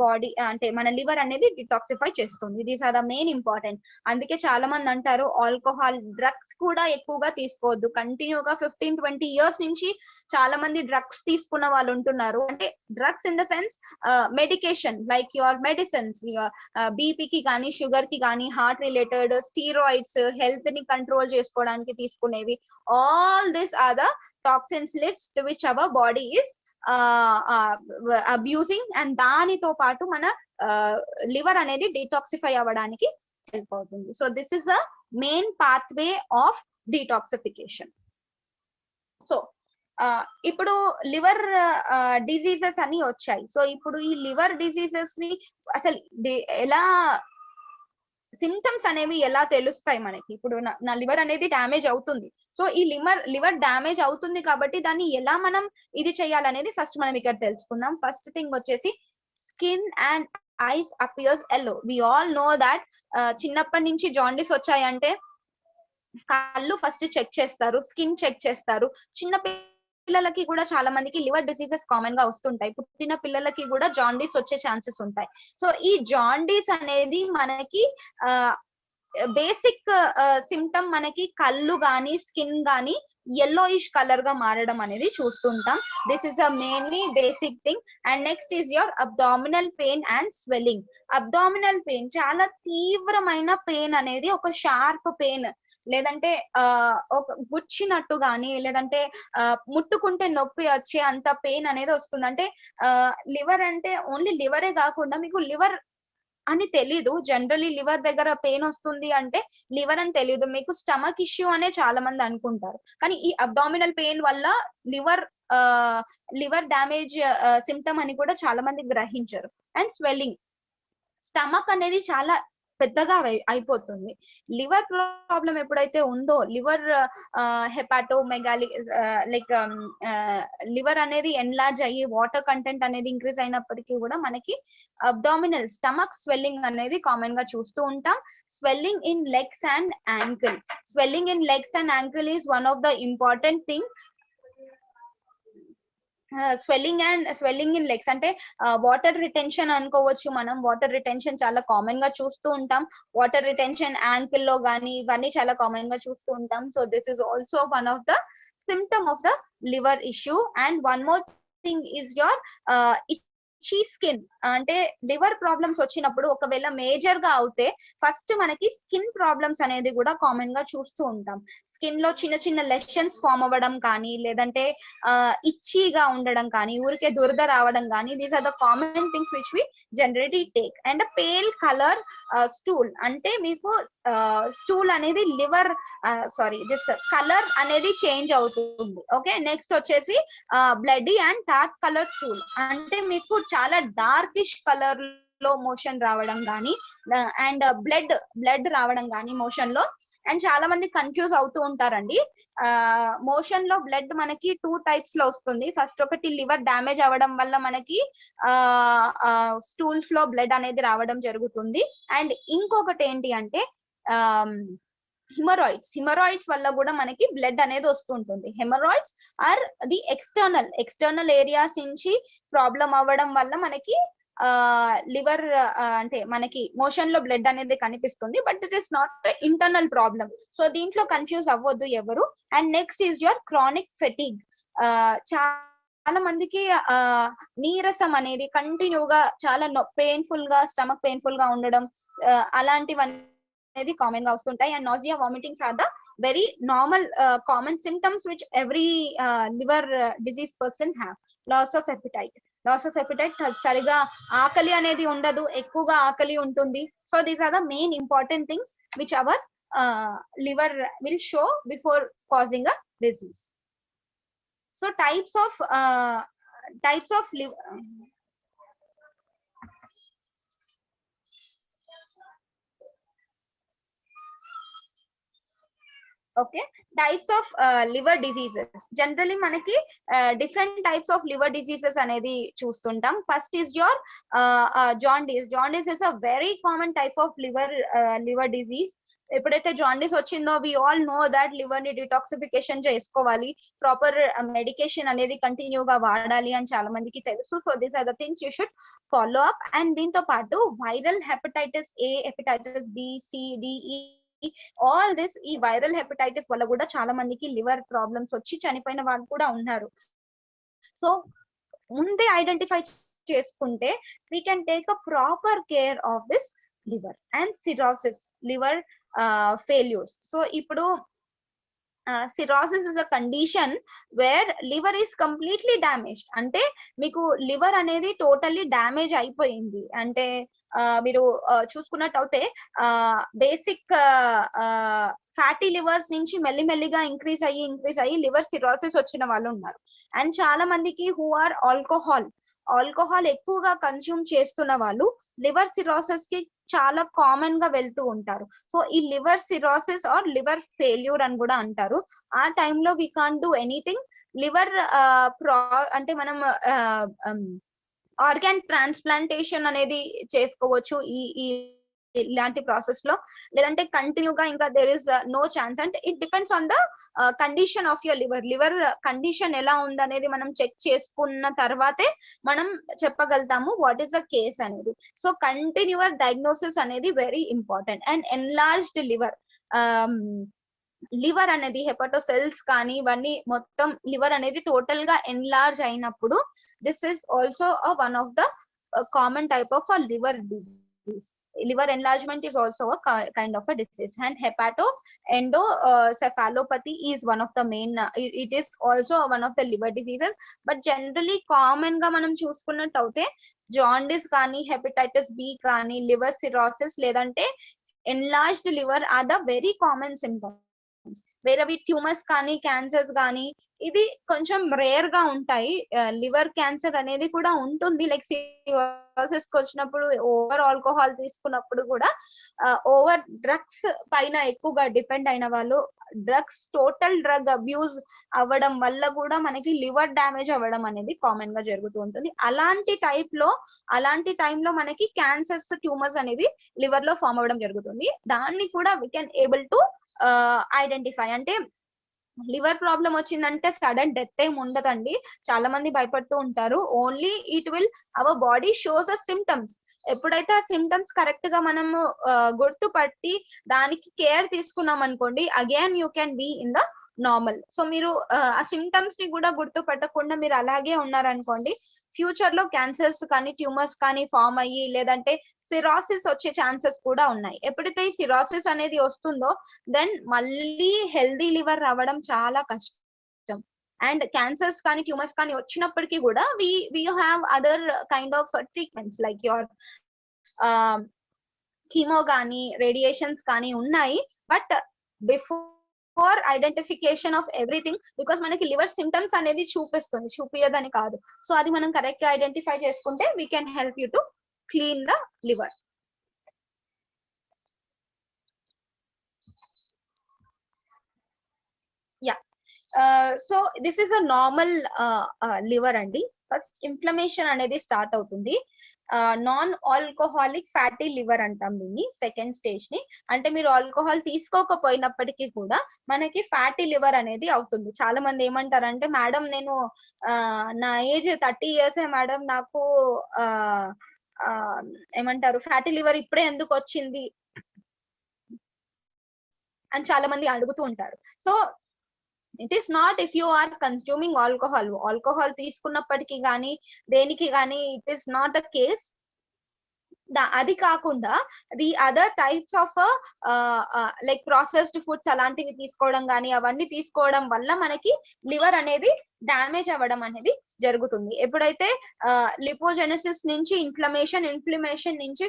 body అంటే మన లివర్ అనేది డిటాక్సిఫై చేస్తుంది. These are the main important. అందుకే చాలా మంది అంటారు ఆల్కహాల్, డ్రగ్స్ కూడా ఎక్కువగా తీసుకోవద్దు. కంటిన్యూగా 15-20 years నుంచి చాలా మంది డ్రగ్స్ తీసుకున్న వాళ్ళు ఉంటున్నారు. అంటే drugs in the sense medication like your medicines, బీపీకి కానీ, షుగర్ కి కానీ, హార్ట్ రిలేటెడ్, స్టీరాయిడ్స్, హెల్త్ ని కంట్రోల్ చేసుకోవడానికి తీసుకునేవి. All this are the toxins list which our body is abusing. And దానితో పాటు మన లివర్ అనేది డిటాక్సిఫై అవ్వడానికి హెల్ప్ అవుతుంది. So this is a main pathway of detoxification. So ఇప్పుడు లివర్ డిజీజెస్ అని వచ్చాయి. సో ఇప్పుడు ఈ లివర్ డిజీజెస్ ని అసలు ఎలా సిమ్టమ్స్ అనేవి ఎలా తెలుస్తాయి మనకి? ఇప్పుడు నా లివర్ అనేది డ్యామేజ్ అవుతుంది. సో ఈ లివర్ డ్యామేజ్ అవుతుంది కాబట్టి దాన్ని ఎలా మనం ఇది చేయాలనేది ఫస్ట్ మనం ఇక్కడ తెలుసుకుందాం. ఫస్ట్ థింగ్ వచ్చేసి skin and eyes appears yellow. We all know that చిన్నప్పటి నుంచి జాండీస్ వచ్చాయంటే కళ్ళు ఫస్ట్ చెక్ చేస్తారు, స్కిన్ చెక్ చేస్తారు. చిన్న పిల్లలకి కూడా చాలా మందికి లివర్ డిసీజెస్ కామన్ గా వస్తుంటాయి. పుట్టిన పిల్లలకి కూడా జాండీస్ వచ్చే ఛాన్సెస్ ఉంటాయి. సో ఈ జాండీస్ అనేది మనకి బేసిక్ సిమ్టమ్ మనకి కళ్ళు గానీ, స్కిన్ గానీ yellowish కలర్ గా మారడం అనేది చూస్తుంటాం. This is a mainly basic thing. And next is your abdominal pain and swelling. Abdominal pain చాలా తీవ్రమైన పెయిన్ అనేది, ఒక షార్ప్ పెయిన్, లేదంటే ఒక గుచ్చినట్టు గానీ, లేదంటే ముట్టుకుంటే నొప్పి వచ్చే అంత పెయిన్ అనేది వస్తుంది. అంటే లివర్ అంటే ఓన్లీ లివరే కాకుండా మీకు లివర్ అని తెలీదు. జనరలీ లివర్ దగ్గర పెయిన్ వస్తుంది అంటే లివర్ అని తెలీదు, మీకు స్టమక్ ఇష్యూ అనే చాలా మంది అనుకుంటారు. కానీ ఈ అబ్డామినల్ పెయిన్ వల్ల లివర్ డ్యామేజ్ సిమ్టమ్ అని కూడా చాలా మంది గ్రహించరు. అండ్ స్వెల్లింగ్, స్టమక్ అనేది చాలా పెద్దగా అయిపోతుంది. లివర్ ప్రాబ్లం ఎప్పుడైతే ఉందో, లివర్ హెపాటోమెగాలి లైక్ లివర్ అనేది ఎన్లార్జ్ అయ్యి వాటర్ కంటెంట్ అనేది ఇంక్రీజ్ అయినప్పటికీ కూడా మనకి అబ్డామినల్ స్టమక్ స్వెల్లింగ్ అనేది కామన్ గా చూస్తూ ఉంటాం. Swelling in legs and ankle. Swelling in legs and ankle is one of the important thing. Swelling in legs అంటే వాటర్ రిటెన్షన్ అనుకోవచ్చు మనం. వాటర్ రిటెన్షన్ చాలా కామన్ గా చూస్తూ ఉంటాం. వాటర్ రిటెన్షన్ యాంకిల్ లో గానీ ఇవన్నీ చాలా కామన్ గా చూస్తూ ఉంటాం. So this is also one of the symptom of the liver issue. And one more thing is your itchy skin, అంటే లివర్ ప్రాబ్లమ్స్ వచ్చినప్పుడు ఒకవేళ మేజర్ గా అవుతే ఫస్ట్ మనకి స్కిన్ ప్రాబ్లమ్స్ అనేది కూడా కామన్ గా చూస్తూ ఉంటాం. స్కిన్ లో చిన్న చిన్న లెషన్స్ ఫామ్ అవ్వడం కానీ, లేదంటే ఇచ్చీగా ఉండడం కానీ, ఊరికే దురద రావడం కానీ, these are the common things which we generally take. And pale colour stool, అంటే మీకు స్టూల్ అనేది లివర్ దిస్ కలర్ అనేది చేంజ్ అవుతుంది. ఓకే, నెక్స్ట్ వచ్చేసి bloody and dark colour stool, అంటే మీకు చాలా డార్కిష్ కలర్ లో మోషన్ రావడం కానీ, అండ్ బ్లడ్ రావడం కానీ మోషన్ లో. అండ్ చాలా మంది కన్ఫ్యూజ్ అవుతూ ఉంటారండి. మోషన్ లో బ్లడ్ మనకి 2 టైప్స్ లో వస్తుంది. ఫస్ట్ ఒకటి లివర్ డ్యామేజ్ అవ్వడం వల్ల మనకి స్టూల్స్ లో బ్లడ్ అనేది రావడం జరుగుతుంది. అండ్ ఇంకొకటి ఏంటి అంటే హిమరాయిడ్స్ వల్ల కూడా మనకి బ్లడ్ అనేది వస్తుంటుంది. Haemorrhoids are the external areas నుంచి ప్రాబ్లం అవ్వడం వల్ల మనకి లివర్ అంటే మనకి మోషన్ లో బ్లడ్ అనేది కనిపిస్తుంది. But it is not internal problem. So దీంట్లో కన్ఫ్యూజ్ అవ్వద్దు ఎవరు. And next is your chronic fatigue. చాలా మందికి నీరసం అనేది కంటిన్యూగా చాలా పెయిన్ఫుల్ గా, స్టమక్ పెయిన్ఫుల్ గా ఉండడం, అలాంటివన్నీ కామన్ గా వస్తుంటాయి. And nausea, vomitings are the very normal common symptoms which every liver disease person have. Loss of appetite, సరిగా ఆకలి అనేది ఉండదు, ఎక్కువగా ఆకలి ఉంటుంది. So these are the main important things which our liver will show before causing a disease. So types of liver. Okay, types of liver diseases. Generally manaki different types of liver diseases anedi chustuntam. First is your jaundice. Jaundice is a very common type of liver disease. ఎప్పుడైతే jaundice వచ్చిందో we all know that liver ని detoxification చేసుకోవాలి, proper medication అనేది కంటిన్యూగా వాడాలి అని చాలా మందికి తెలుసు. So these are the things you should follow up. And దీంతో పాటు viral hepatitis A, hepatitis B, C, D, E, all this, ఈ వైరల్ హెపటైటిస్ వల్ల కూడా చాలా మందికి లివర్ ప్రాబ్లమ్స్ వచ్చి చనిపోయిన వాళ్ళు కూడా ఉన్నారు. సో ముందే ఐడెంటిఫై చేసుకుంటే we can take a proper care of this liver. And cirrhosis, liver failures. So ఇప్పుడు cirrhosis is a condition where liver is completely damaged. అంటే మీకు లివర్ అనేది టోటల్లీ డ్యామేజ్ అయిపోయింది. అంటే మీరు చూసుకున్నట్టయితే బేసిక్ ఫ్యాటీ లివర్స్ నుంచి మెల్లిమెల్లిగా ఇంక్రీజ్ అయ్యి లివర్ సిరోసిస్ వచ్చిన వాళ్ళు ఉన్నారు. అండ్ చాలా మందికి హూ ఆర్ ఆల్కహాల్ ఎక్కువగా కన్స్యూమ్ చేస్తున్న వాళ్ళు లివర్ సిరోసిస్ కి చాలా కామన్ గా వెళ్తూ ఉంటారు. సో ఈ liver cirrhosis or liver failure అని కూడా అంటారు. ఆ టైంలో we can't do anything. Liver అంటే మనం ఆర్గాన్ ట్రాన్స్ప్లాంటేషన్ అనేది చేసుకోవచ్చు ఈ ఇలాంటి ప్రాసెస్ లో, లేదంటే కంటిన్యూగా ఇంకా దేర్ ఇస్ నో ఛాన్స్. అంటే it depends on the condition of your liver condition ఎలా ఉందనేది మనం చెక్ చేసుకున్న తర్వాతే మనం చెప్పగలుగుతాము వాట్ ఈస్ ద కేస్ అనేది. సో కంటిన్యూర్ డయాగ్నోసిస్ అనేది very important. And enlarged liver అనేది హెపటోసెల్స్ కానీ ఇవన్నీ మొత్తం లివర్ అనేది టోటల్ గా ఎన్లార్జ్ అయినప్పుడు this is also one of the common type of liver disease. Liver enlargement is also a kind of a disease. And hepatoendocephalopathy is one of the main, it is also one of the liver diseases. But generally common ga manam chusukunnataute jaundice kaani, hepatitis B kaani, liver cirrhosis ledante enlarged liver are the very common symptoms. వేరే అవి tumours కానీ, cancers కానీ ఇది కొంచెం rare గా ఉంటాయి. Liver cancer అనేది కూడా ఉంటుంది. లైక్ సిరోసిస్ వచ్చినప్పుడు, ఓవర్ ఆల్కహాల్ తీసుకున్నప్పుడు కూడా, ఓవర్ డ్రగ్స్ పైన ఎక్కువగా డిపెండ్ అయిన వాళ్ళు, టోటల్ డ్రగ్ అబ్యూజ్ అవ్వడం వల్ల కూడా మనకి లివర్ డ్యామేజ్ అవ్వడం అనేది కామన్ గా జరుగుతూ ఉంటుంది. అలాంటి టైంలో మనకి క్యాన్సర్స్, ట్యూమర్స్ అనేవి లివర్ లో ఫామ్ అవ్వడం జరుగుతుంది. దాన్ని కూడా we can able to identify. అంటే లివర్ ప్రాబ్లం వచ్చిందంటే సడన్ డెత్ ఏం ఉండదండి. చాలా మంది భయపడుతూ ఉంటారు. Only it will our body shows a symptoms. ఎప్పుడైతే ఆ సిమ్టమ్స్ కరెక్ట్ గా మనము గుర్తుపట్టి దానికి కేర్ తీసుకున్నాం అనుకోండి, again you can be in the normal. So మీరు ఆ సిమ్టమ్స్ ని కూడా గుర్తుపట్టకుండా మీరు అలాగే ఉన్నారనుకోండి, ఫ్యూచర్ లో క్యాన్సర్స్ కానీ ట్యూమర్స్ కానీ ఫామ్ అయ్యి లేదంటే సిరాసిస్ వచ్చే ఛాన్సెస్ కూడా ఉన్నాయి. ఎప్పుడైతే ఈ సిరాసిస్ అనేది వస్తుందో దెన్ మళ్ళీ హెల్దీ లివర్ రావడం చాలా కష్టం. అండ్ క్యాన్సర్స్ కానీ ట్యూమర్స్ కానీ వచ్చినప్పటికీ కూడా we have other kind of treatments like your chemo కానీ రేడియేషన్స్ కానీ ఉన్నాయి. But before identification of everything, because మనకి లివర్ సిమ్టమ్స్ అనేది చూపియదని కాదు. సో అది మనం కరెక్ట్ గా ఐడెంటిఫై చేసుకుంటే we can help you to clean the liver. Yeah, so this is a normal liver అండి. ఫస్ట్ ఇన్ఫ్లమేషన్ అనేది స్టార్ట్ అవుతుంది. నాన్ ఆల్కహాలిక్ ఫ్యాటీ లివర్ అంటాం దీన్ని, సెకండ్ స్టేజ్ ని. అంటే మీరు ఆల్కహాల్ తీసుకోకపోయినప్పటికీ కూడా మనకి ఫ్యాటీ లివర్ అనేది అవుతుంది. చాలా మంది ఏమంటారంటే, మేడం నేను నా ఏజ్ 30 years మేడం, నాకు ఏమంటారు ఫ్యాటీ లివర్ ఇప్పుడే ఎందుకు వచ్చింది అని చాలా మంది అడుగుతూ ఉంటారు. So it is not if you are consuming alcohol తీసుకున్నప్పటికీ కానీ దేనికి కానీ it is not a case. అది కాకుండా the other types of like processed foods అలాంటివి తీసుకోవడం కానీ అవన్నీ తీసుకోవడం వల్ల మనకి లివర్ అనేది డ్యామేజ్ అవ్వడం అనేది జరుగుతుంది. ఎప్పుడైతే లిపోజెనసిస్ నుంచి ఇన్ఫ్లమేషన్ నుంచి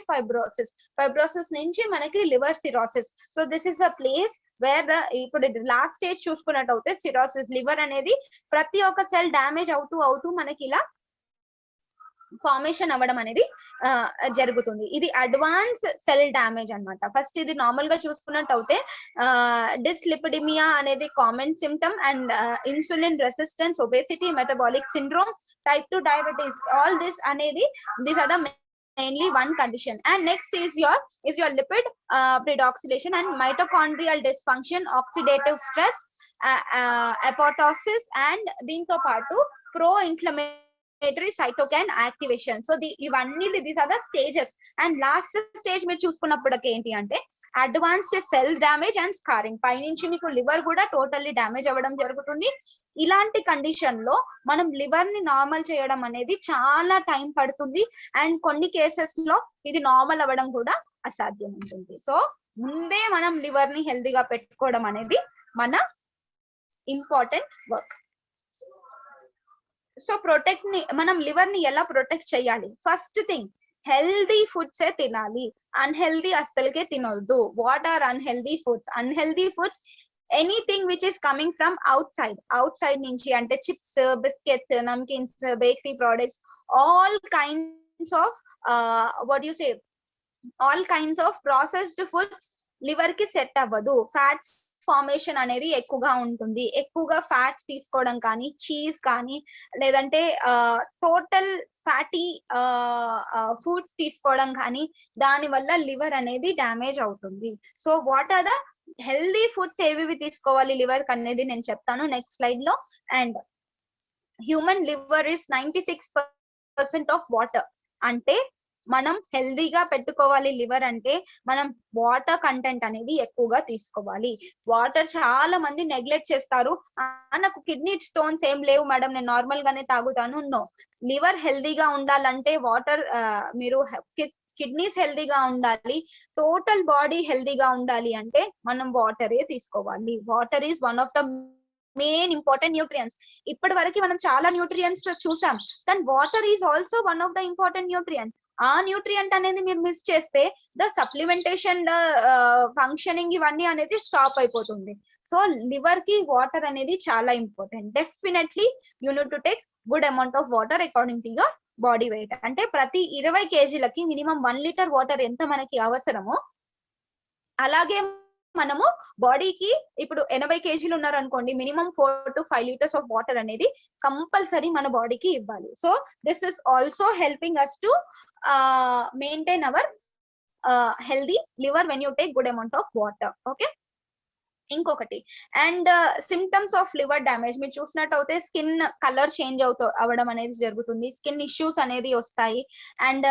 ఫైబ్రోసిస్ నుంచి మనకి liver cirrhosis. So this is a place where ఇప్పుడు లాస్ట్ స్టేజ్ చూసుకున్నట్టయితే సిరోసిస్, లివర్ అనేది ప్రతి ఒక్క సెల్ డ్యామేజ్ అవుతూ మనకి ఇలా ఫార్మేషన్ అవ్వడం అనేది జరుగుతుంది. ఇది అడ్వాన్స్ సెల్ డ్యామేజ్ అన్నమాట. ఫస్ట్ ఇది నార్మల్ గా చూసుకున్నట్టయితే డిస్లిపిడిమియా అనేది common symptom and insulin resistance, obesity, metabolic syndrome, type 2 diabetes, all this అనేది these are the mainly one condition. And next is your lipid predoxylation and mitochondrial dysfunction, oxidative stress, apoptosis and దీంతో పాటు pro-inflammatory cytokine activation. So ఇవన్నీ these are the stages. And last stage మీరు చూసుకున్నప్పటికీ ఏంటి అంటే advanced cell damage and scarring. పైనుంచి మీకు liver కూడా టోటల్లీ డ్యామేజ్ అవ్వడం జరుగుతుంది. ఇలాంటి కండిషన్ లో మనం లివర్ ని నార్మల్ చేయడం అనేది చాలా టైం పడుతుంది. అండ్ కొన్ని కేసెస్ లో ఇది నార్మల్ అవ్వడం కూడా అసాధ్యం ఉంటుంది. సో ముందే మనం లివర్ ని హెల్దీగా పెట్టుకోవడం అనేది మన ఇంపార్టెంట్ వర్క్. సో మనం లివర్ ని ఎలా ప్రొటెక్ట్ చేయాలి? ఫస్ట్ థింగ్, హెల్దీ ఫుడ్స్ తినాలి. అన్హెల్దీ అస్సలకే తినొద్దు. What are unhealthy foods? Unhealthy foods anything which is coming from outside నుంచి, అంటే chips, biscuits, namkeens, bakery products, all kinds of all kinds of processed foods liver కి set అవ్వదు. Fats formation అనేది ఎక్కువగా ఉంటుంది. ఎక్కువగా ఫ్యాట్స్ తీసుకోవడం కానీ, చీజ్ కానీ, లేదంటే టోటల్ ఫ్యాటీ ఫుడ్స్ తీసుకోవడం కానీ, దాని వల్ల లివర్ అనేది డ్యామేజ్ అవుతుంది. So what are the healthy foods ఏవి తీసుకోవాలి లివర్ అనేది నేను చెప్తాను నెక్స్ట్ స్లైడ్ లో. And human liver is 96% of water. అంటే మనం హెల్దీగా పెట్టుకోవాలి లివర్ అంటే మనం వాటర్ కంటెంట్ అనేది ఎక్కువగా తీసుకోవాలి. వాటర్ చాలా మంది నెగ్లెక్ట్ చేస్తారు. నాకు కిడ్నీ స్టోన్స్ ఏం లేవు మేడం, నేను నార్మల్ గానే తాగుతాను. నో, లివర్ హెల్దీగా ఉండాలంటే వాటర్, మీరు కిడ్నీస్ హెల్దీగా ఉండాలి, టోటల్ బాడీ హెల్దీగా ఉండాలి అంటే మనం వాటరే తీసుకోవాలి. Water is one of the main important nutrients. ఇప్పటి వరకు మనం చాలా న్యూట్రియంట్స్ చూసాం, కానీ water is also one of the important nutrient. ఆ న్యూట్రియంట్ అనేది మీరు మిస్ చేస్తే ద సప్లిమెంటేషన్, ద ఫంక్షనింగ్ ఇవన్నీ అనేది స్టాప్ అయిపోతుంది. సో లివర్ కి వాటర్ అనేది చాలా important. Definitely you need to take good amount of water according to your body weight. అంటే ప్రతి 20 kgలకి మినిమం 1 liter వాటర్ ఎంత మనకి అవసరమో, అలాగే మనము బాడీకి ఇప్పుడు 80 kg ఉన్నారు అనుకోండి, minimum 4 to 5 liters of water అనేది కంపల్సరీ మన బాడీకి ఇవ్వాలి. So this is also helping us to maintain our healthy liver when you take good amount of water. Okay, ఇంకొకటి and symptoms of liver damage మీరు చూసినట్టయితే skin colour change అవ్వడం అనేది జరుగుతుంది. స్కిన్ ఇష్యూస్ అనేది వస్తాయి. అండ్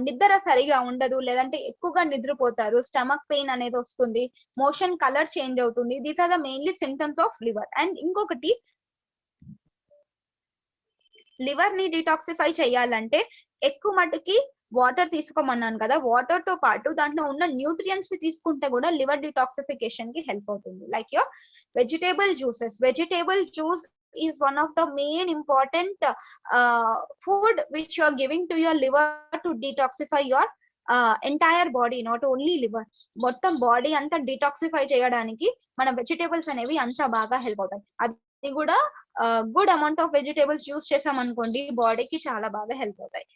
నిద్ర సరిగా ఉండదు, లేదంటే ఎక్కువగా నిద్రపోతారు. స్టమక్ పెయిన్ అనేది వస్తుంది. మోషన్ కలర్ చేంజ్ అవుతుంది. These are the mainly symptoms of liver. And ఇంకొకటి లివర్ ని డిటాక్సిఫై చేయాలంటే ఎక్కువ మటుకి వాటర్ తీసుకోమన్నాను కదా, వాటర్ తో పాటు దాంట్లో ఉన్న న్యూట్రియన్స్ ని తీసుకుంటే కూడా లివర్ డిటాక్సిఫికేషన్ కి హెల్ప్ అవుతుంది. Like your vegetable juices. Vegetable juice is one of the main important food which you are giving to your liver to detoxify your entire body, not only liver, మొత్తం body అంతా detoxify చేయడానికి మన vegetables అనేవి అంత బాగా help అవుతాయి. అది కూడా good amount of vegetables use చేసాం అనుకోండి బాడీకి చాలా బాగా హెల్ప్ అవుతాయి.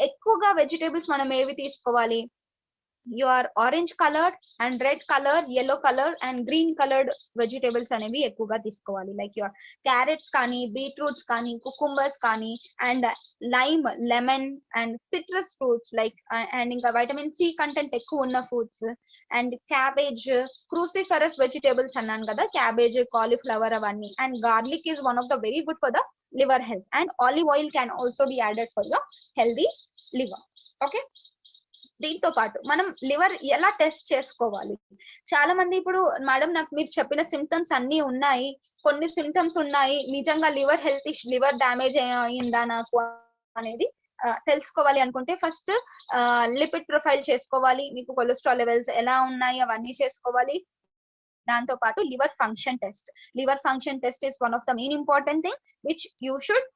ఎక్కువగా వెజిటేబుల్స్ మనం ఏవి తీసుకోవాలి? your orange color and red color, yellow color and green colored vegetables అనేవి ఎక్కువగా తీసుకోవాలి. లైక్ your carrots కానీ, beetroots కానీ, cucumbers కానీ, and lime, lemon and citrus fruits like and ఇంకా vitamin C కంటెంట్ ఎక్కువ ఉన్న fruits and cabbage, cruciferous vegetables అన్నాను కదా, cabbage, cauliflower అవన్నీ. and garlic is one of the very good for the liver health and olive oil can also be added for your healthy liver. okay, దీంతో పాటు మనం liver ఎలా test చేసుకోవాలి? చాలా మంది ఇప్పుడు మేడం నాకు మీరు చెప్పిన సిమ్టమ్స్ అన్ని ఉన్నాయి, కొన్ని సిమ్టమ్స్ ఉన్నాయి, నిజంగా లివర్ డ్యామేజ్ అయిందా నాకు అనేది తెలుసుకోవాలి అనుకుంటే ఫస్ట్ లిపిడ్ ప్రొఫైల్ చేసుకోవాలి, మీకు కొలెస్ట్రాల్ లెవెల్స్ ఎలా ఉన్నాయి అవన్నీ చేసుకోవాలి. దాంతో పాటు liver function test. Liver function test is one of the main important thing which you should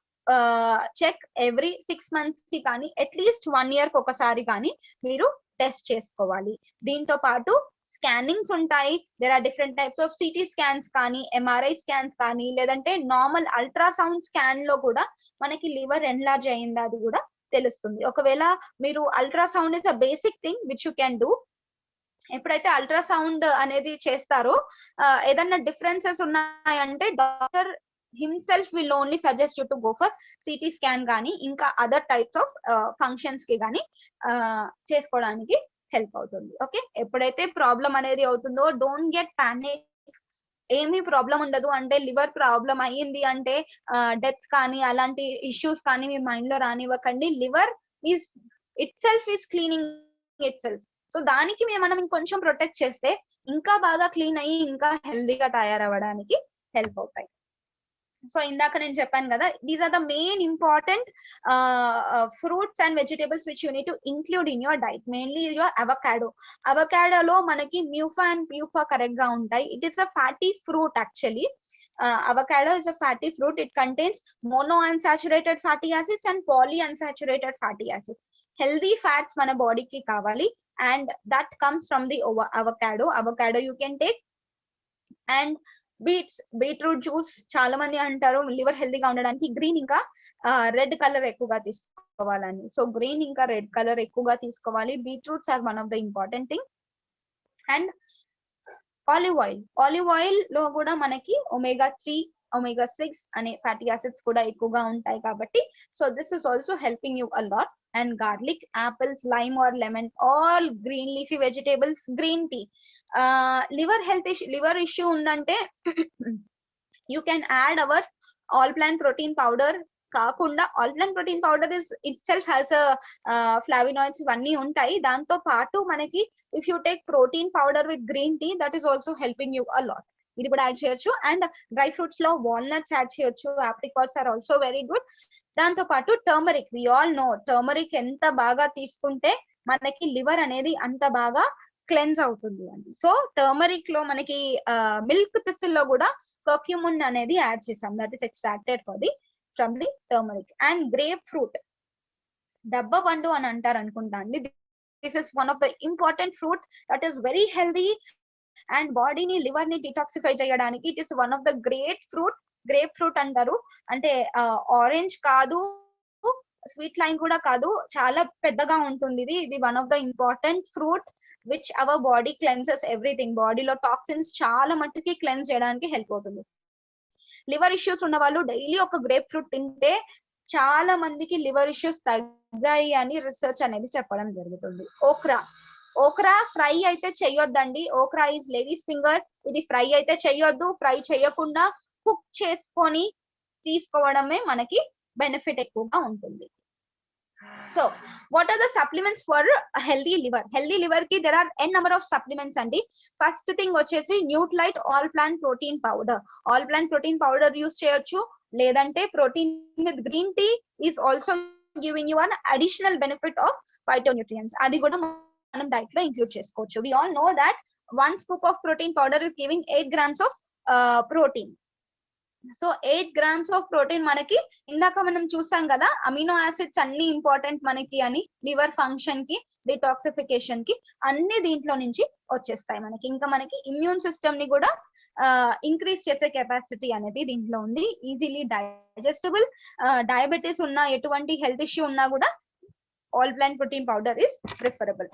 check every 6 months కి కానీ అట్లీస్ట్ 1 year కి ఒకసారి కానీ మీరు టెస్ట్ చేసుకోవాలి. దీంతో పాటు స్కానింగ్స్ ఉంటాయి. There are different types of CT scans కానీ, ఎంఆర్ఐ స్కాన్స్ కానీ, లేదంటే నార్మల్ అల్ట్రాసౌండ్ స్కాన్ లో కూడా మనకి లివర్ ఎన్లార్జ్ అయిందా అది కూడా తెలుస్తుంది. ఒకవేళ మీరు ultrasound is a basic thing which you can do. ఎప్పుడైతే అల్ట్రాసౌండ్ అనేది చేస్తారో ఏదన్నా డిఫరెన్సెస్ ఉన్నాయంటే doctor himself will only suggest you to go for CT scan గానీ ఇంకా అదర్ టైప్స్ ఆఫ్ ఫంక్షన్స్ కి గానీ చేసుకోవడానికి హెల్ప్ అవుతుంది. ఓకే, ఎప్పుడైతే ప్రాబ్లం అనేది అవుతుందో డోంట్ గెట్ పానిక్. ఏమీ ప్రాబ్లం ఉండదు అంటే లివర్ ప్రాబ్లం అయ్యింది అంటే డెత్ కానీ అలాంటి ఇష్యూస్ కానీ మీ మైండ్ లో రానివ్వకండి. Liver is itself is cleaning itself. So దానికి మనం ఇంకొంచెం ప్రొటెక్ట్ చేస్తే ఇంకా బాగా క్లీన్ అయ్యి ఇంకా హెల్దీగా తయారవ్వడానికి హెల్ప్ అవుతాయి. సో ఇందాక నేను చెప్పాను కదా, these are the main important fruits and vegetables which you need to include in your diet. Mainly your avocado. అవకాడోలో మనకి మ్యూఫా అండ్ ప్యూఫా కరెక్ట్ గా ఉంటాయి. It is a fatty fruit actually. avocado is a fatty fruit. It contains monounsaturated fatty acids and polyunsaturated fatty acids. Healthy fats mana body ki kavali and that comes from the avocado you can take. And beetroot juice చాలా మంది అంటారు liver హెల్దీగా ఉండడానికి green ఇంకా red colour ఎక్కువగా తీసుకోవాలని. So green ఇంకా red colour ఎక్కువగా తీసుకోవాలి. Beetroots are one of the important thing. And olive oil లో కూడా మనకి omega-3, omega-6 అనే ఫ్యాటీ యాసిడ్స్ కూడా ఎక్కువగా ఉంటాయి కాబట్టి so this is also helping you a lot. And garlic, apples, lime or lemon, all green leafy vegetables, green tea. Liver issue undante you can add our all plant protein powder. కాకుండా all plant protein powder is itself has a flavonoids ఇవన్నీ ఉంటాయి. దాంతో పాటు మనకి if you take protein powder with green tea that is also helping you a lot. ఇది కూడా add చేయొచ్చు. And dry fruits లో వాల్నట్స్ యాడ్ చేయొచ్చు. Apricots are also very good. దాంతో పాటు turmeric, we all know turmeric ఎంత బాగా తీసుకుంటే మనకి లివర్ అనేది అంత బాగా క్లెన్స్ అవుతుంది అండి. సో టర్మరిక్ లో మనకి మిల్క్ థిసిల్లో కూడా కర్క్యూమిన్ అనేది యాడ్ చేసాం. That is extracted from the turmeric. And grape fruit, డబ్బా పండు అని అంటారు అనుకుంటా అండి. This is one of the important fruit that is very healthy and బాడీని లివర్ ని డిటాక్సిఫై చేయడానికి it is one of the great fruit. Grape fruit అంటారు అంటే ఆరెంజ్ కాదు, స్వీట్ లైమ్ కూడా కాదు, చాలా పెద్దగా ఉంటుంది. ఇది one of the important fruit which our body cleanses everything. బాడీలో టాక్సిన్స్ చాలా మట్టుకి క్లెన్స్ చేయడానికి హెల్ప్ అవుతుంది. లివర్ ఇష్యూస్ ఉన్న వాళ్ళు డైలీ ఒక గ్రేప్ ఫ్రూట్ తింటే చాలా మందికి లివర్ ఇష్యూస్ తగ్గాయి అని రీసెర్చ్ అనేది చెప్పడం జరుగుతుంది. ఓక్రా ఫ్రై అయితే చెయ్యొద్దండి. Okra is ladies finger. ఇది ఫ్రై అయితే చెయ్యొద్దు. ఫ్రై చేయకుండా కుక్ చేసుకొని తీసుకోవడమే మనకి బెనిఫిట్ ఎక్కువగా ఉంటుంది. So what are the supplements for a healthy liver? Healthy liver ki there are n number of supplements andi. First thing vachesi Nutralite all plant protein powder. All plant protein powder use cheyochu, ledante protein with green tea is also giving you an additional benefit of phytonutrients. Adi kuda manam diet lo include chesukochu. We all know that 1 scoop of protein powder is giving 8 grams of protein. So 8 grams of protein మనకి ఇందాక మనం చూసాం కదా amino acids అన్ని important మనకి అని liver function కి detoxification కి అన్ని దీంట్లో నుంచి వచ్చేస్తాయి మనకి. ఇంకా మనకి ఇమ్యూన్ సిస్టమ్ ని కూడా ఇంక్రీజ్ చేసే కెపాసిటీ అనేది దీంట్లో ఉంది. ఈజీలీ డైజెస్టబుల్, డయాబెటీస్ ఉన్నా ఎటువంటి హెల్త్ ఇష్యూ ఉన్నా కూడా all plant protein powder is preferable.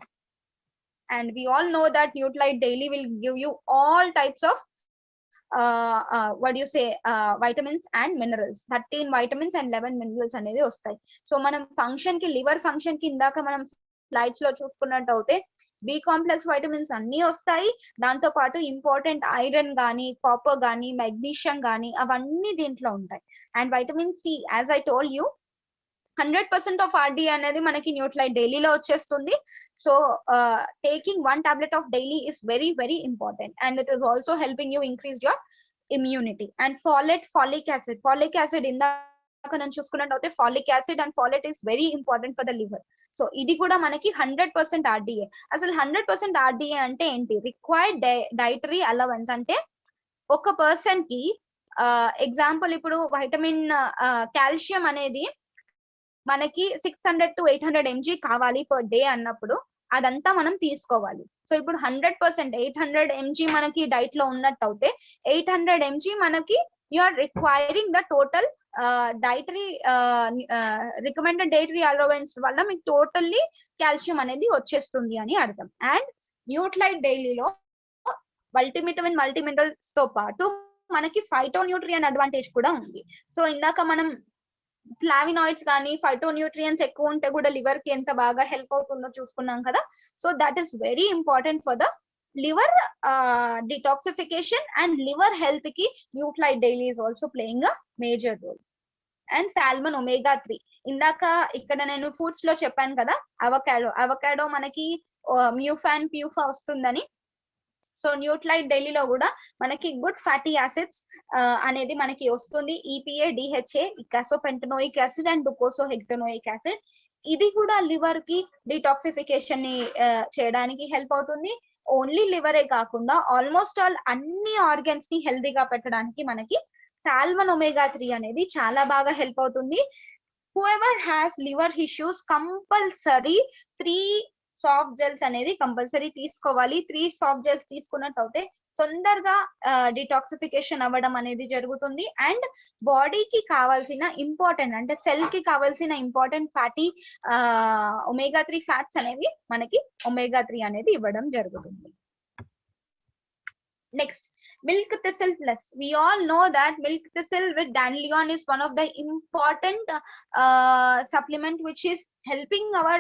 And we all know that Nutralite daily will give you all types of what do you say vitamins and minerals. 13 vitamins and 11 minerals అనేది వస్తాయి. So మనం function కి liver function కి ఇందాక మనం slides లో చూసుకున్నట్టు అయితే బి కాంప్లెక్స్ వైటమిన్స్ అన్ని వస్తాయి. దాంతో పాటు ఇంపార్టెంట్ ఐరన్ గానీ, కాపర్ గానీ, మెగ్నీషియం గానీ అవన్నీ దీంట్లో ఉంటాయి. And vitamin C, as I told you, 100% of RDA అనేది మనకి న్యూట్రైట్ డైలీలో వచ్చేస్తుంది. So taking 1 tablet of daily is very very important and it is also helping you increase your immunity. And folic acid ఇందాక నేను చూసుకున్నట్టు folic acid and folate is very important for the liver. So ఇది కూడా మనకి 100% RDA. అసలు 100% RDA అంటే ఏంటి? Required dietary allowance. అంటే ఒక పర్సన్ కి ఎగ్జాంపుల్ ఇప్పుడు వైటమిన్ కాల్షియం అనేది మనకి 600 to 800 mg కావాలి పర్ డే అన్నప్పుడు అదంతా మనం తీసుకోవాలి. సో ఇప్పుడు 100% 800 mg మనకి డైట్ లో ఉన్నట్టు అయితే 800 mg మనకి you are requiring the total dietary recommended dietary allowance వల్ల మీకు టోటల్లీ కాల్షియం అనేది వచ్చేస్తుంది అని అర్థం. అండ్ న్యూట్రైట్ డైలీలో మల్టీవిటమిన్ మల్టీమినరల్స్ తో పాటు మనకి ఫైటోన్యూట్రియన్ అడ్వాంటేజ్ కూడా ఉంది. సో ఇందాక మనం ఫ్లావినాయిడ్స్ కానీ ఫైటోన్యూట్రియన్స్ ఎక్కువ ఉంటే కూడా లివర్ కి ఎంత బాగా హెల్ప్ అవుతుందో చూసుకున్నాం కదా. So that is very important for the liver detoxification and liver health కి Nutrilite daily is also playing a major role. And salmon omega 3 ఇందాక ఇక్కడ నేను ఫుడ్స్ లో చెప్పాను కదా, అవకాడో మనకి మ్యూఫాన్ ప్యూఫా వస్తుందని. సో న్యూట్రైట్ డైలీలో కూడా మనకి గుడ్ ఫ్యాటీ యాసిడ్స్ అనేది మనకి వస్తుంది. EPA, DHA, eicosapentaenoic acid and docosahexaenoic acid. ఇది కూడా లివర్ కి డిటాక్సిఫికేషన్ ని చేయడానికి హెల్ప్ అవుతుంది. ఓన్లీ లివరే కాకుండా ఆల్మోస్ట్ ఆల్ అన్ని ఆర్గన్స్ ని హెల్దీగా పెట్టడానికి మనకి సాల్మన్ ఒమేగా 3 అనేది చాలా బాగా హెల్ప్ అవుతుంది. whoever has liver issues compulsory 3 soft gels అనేది కంపల్సరీ తీసుకోవాలి. 3 సాఫ్ట్ జెల్స్ తీసుకున్నట్టు అయితే తొందరగా డిటాక్సిఫికేషన్ అవ్వడం అనేది జరుగుతుంది. అండ్ బాడీకి కావాల్సిన ఇంపార్టెంట్ అంటే సెల్ కి కావాల్సిన ఇంపార్టెంట్ ఫ్యాటీ ఒమేగా 3 ఫ్యాట్స్ అనేవి మనకి ఒమేగా 3 అనేది ఇవ్వడం జరుగుతుంది. Next, milk thistle plus. We all know that milk thistle with dandelion is one of the important supplement which is helping our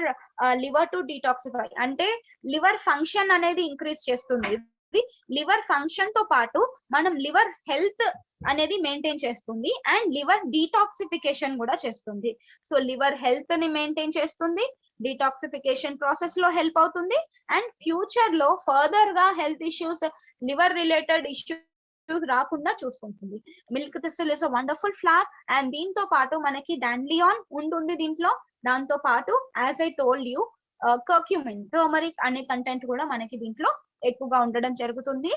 liver to detoxify. అంటే liver function అనేది increase చేస్తుంది. Liver function తో పాటు మనం liver health అనేది maintain చేస్తుంది అండ్ liver detoxification కూడా చేస్తుంది. సో లివర్ హెల్త్ ని మెయింటైన్ చేస్తుంది, డిటాక్సిఫికేషన్ ప్రాసెస్ లో హెల్ప్ అవుతుంది అండ్ ఫ్యూచర్ లో ఫర్దర్ గా health issues, liver related issues రాకుండా చూసుకుంటుంది. Milk thistle is a wonderful flower and దీంతో పాటు మనకి డాండ్లియాన్ ఉంటుంది దీంట్లో. దాంతో పాటు as I told you curcumin, turmeric అనే కంటెంట్ కూడా మనకి దీంట్లో ఎక్కువగా ఉండడం జరుగుతుంది.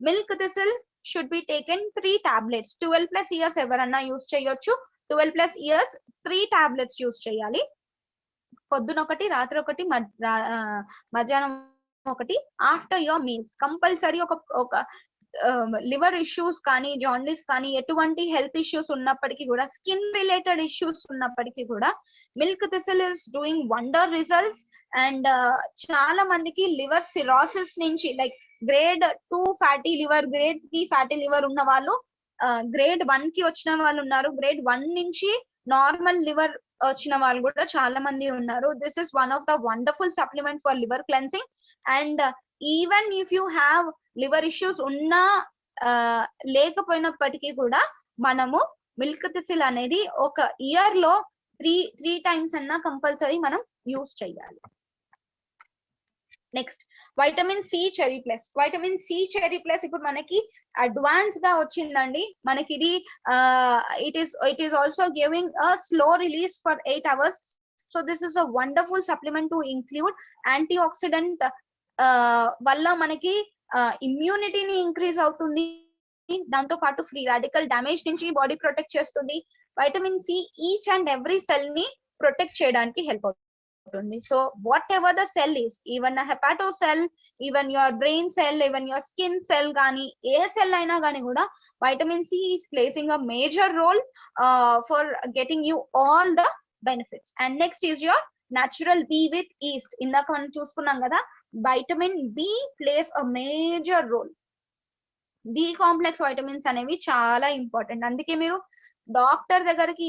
Milk thistle should be taken 3 tablets. 12+ years ఎవరన్నా యూస్ చేయొచ్చు. 12+ years 3 tablets యూస్ చేయాలి. పొద్దున ఒకటి, రాత్రి ఒకటి, మధ్యాహ్నం ఒకటి, ఆఫ్టర్ యువర్ మీల్స్. కంపల్సరీ ఒక లివర్ ఇష్యూస్ కానీ, జాండిస్ కానీ, ఎటువంటి హెల్త్ ఇష్యూస్ ఉన్నప్పటికీ కూడా, స్కిన్ రిలేటెడ్ ఇష్యూస్ ఉన్నప్పటికీ కూడా milk thistle is doing wonder results. And చాలా మందికి లివర్ సిరాసిస్ నుంచి like grade 2 fatty liver, grade 3 fatty liver ఉన్న వాళ్ళు, గ్రేడ్ 1 కి వచ్చిన వాళ్ళు ఉన్నారు, గ్రేడ్ 1 నుంచి నార్మల్ లివర్ వచ్చిన వాళ్ళు కూడా చాలా మంది ఉన్నారు. This is one of the wonderful supplement for liver cleansing. And even if you have liver issues ఉన్నా లేకపోయినప్పటికీ కూడా మనము మిల్క్ థిస్టిల్ అనేది ఒక ఇయర్ లో త్రీ టైమ్స్ అన్నా కంపల్సరీ మనం యూస్ చేయాలి. Next vitamin C cherry plus. Vitamin C cherry plus ఇప్పుడు మనకి అడ్వాన్స్ గా వచ్చిందండి. మనకి ఇది it is also giving a slow release for 8 hours. So this is a wonderful supplement to include. Antioxidant వల్ల మనకి ఇమ్యూనిటీని ఇంక్రీజ్ అవుతుంది, దాంతో పాటు ఫ్రీ రాడికల్ డ్యామేజ్ నుంచి బాడీ ప్రొటెక్ట్ చేస్తుంది. Vitamin C each and every cell ని protect చేయడానికి హెల్ప్ అవుతుంది. So whatever the cell is, even a hepato cell, even your brain cell, even your skin cell gaani A cell అయినా గానీ కూడా vitamin C is placing a major role for getting you all the benefits. And next is your natural B with yeast. ఇందాక మనం చూసుకున్నాం కదా, vitamin B plays a major role. B complex vitamins అనేవి చాలా important. అందుకే మీరు doctor దగ్గరికి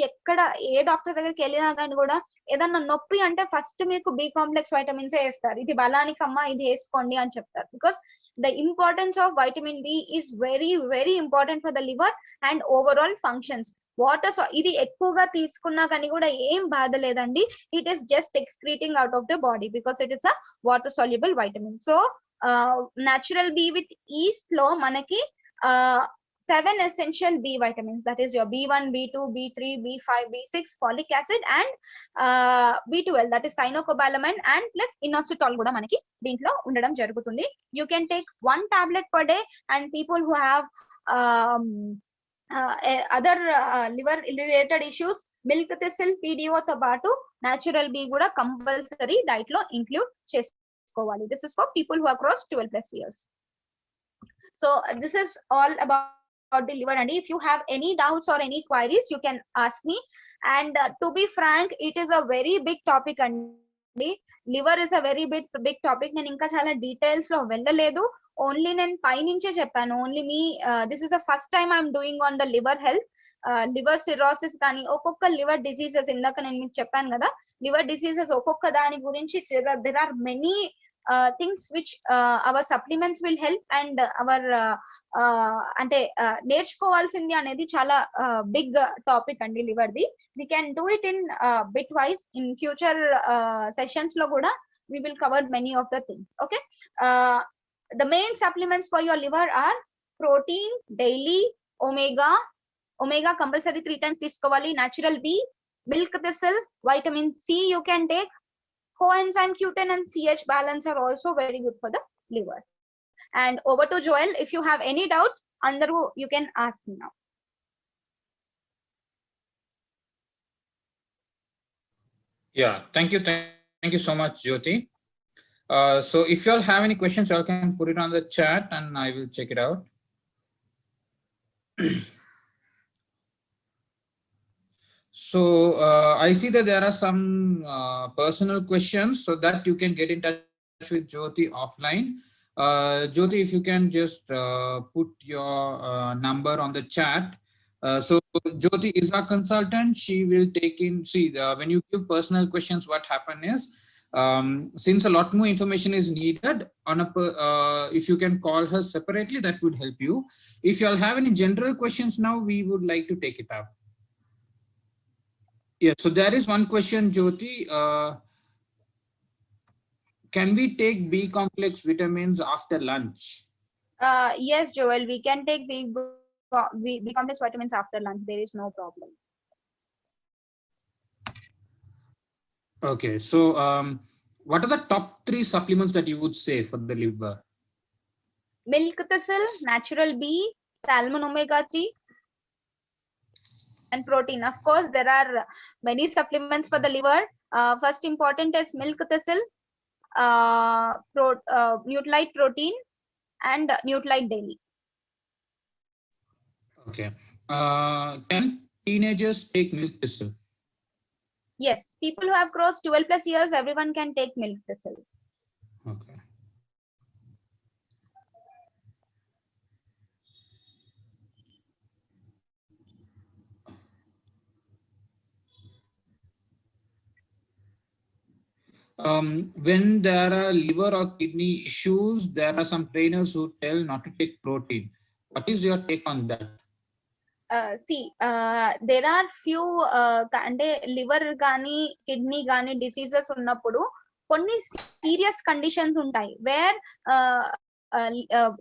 ఏ doctor దగ్గరికి వెళ్ళినా కానీ కూడా ఏదన్నా నొప్పి అంటే ఫస్ట్ మీకు బి కాంప్లెక్స్ వైటమిన్స్ వేస్తారు. ఇది బలానికమ్మా, ఇది వేసుకోండి అని చెప్తారు. Because the importance of vitamin B is very very important for the liver and overall functions. ఇది ఎక్కువగా తీసుకున్నా కానీ కూడా ఏం బాధ లేదండి. It is just excreting out of the body because it is a water soluble vitamin. So natural B with yeast లో మనకి 7 essential B vitamins, that is your B1, B2, B3, B5, B6, folic acid and B12, that is cyanocobalamin and plus inositol కూడా మనకి దీంట్లో ఉండడం జరుగుతుంది. You can take 1 tablet per day, and people who have other liver related issues, milk thistle, PDO తో పాటు natural B కూడా compulsory diet లో include చేసుకోవాలి. This is for people who are across 12+ years. So this is all about the liver, and if you have any doubts or any queries you can ask me. And to be frank, it is a very big topic andi. Liver is a very big topic. నేను ఇంకా చాలా details లో వెళ్ళలేదు, only నేను పైనుంచే చెప్పాను. Only this is the first time I'm doing on the liver health. Liver cirrhosis కానీ ఒక్కొక్క liver diseases, ఇందాక నేను మీకు చెప్పాను కదా లివర్ డిసీజెస్ ఒక్కొక్క దాని గురించి there are many things which our supplements will help, and our అంటే నేర్చుకోవాల్సింది అనేది చాలా బిగ్ టాపిక్ అండి liver the. we can do it in bitwise in future sessions లో కూడా we will cover many of the things. Okay, the main supplements for your liver are protein daily, omega compulsory 3 times తీసుకోవాలి, natural B, milk thistle, vitamin C you can take, coenzyme Q10 and CH balance are also very good for the liver. And over to Joel, if you have any doubts, Andaru you can ask me now. Yeah, thank you so much, Jyoti. So if you all have any questions, you all can put it on the chat and I will check it out. So I see that there are some personal questions, so that you can get in touch with Jyoti offline. Jyoti, if you can just put your number on the chat. So Jyoti is our consultant. She will take in, when you give personal questions, what happen is, since a lot more information is needed on if you can call her separately, that would help you. If you all have any general questions now, we would like to take it up. Yeah, so there is one question, Jyoti. Can we take B complex vitamins after lunch? Yes, Joel, we can take B complex vitamins after lunch. There is no problem. Okay, so what are the top 3 supplements that you would say for the liver? Milk thistle, natural B, salmon omega-3, and protein. Of course, there are many supplements for the liver. First important is milk thistle, Nutralite protein, and Nutralite daily. Okay. Can teenagers take milk thistle? Yes, people who have crossed 12+ years, everyone can take milk thistle. Okay. When there are liver or kidney issues, there are some trainers who tell not to take protein. What is your take on that? there are few అంటే liver గానీ kidney గానీ diseases ఉన్నప్పుడు కొన్ని serious conditions ఉంటాయి wear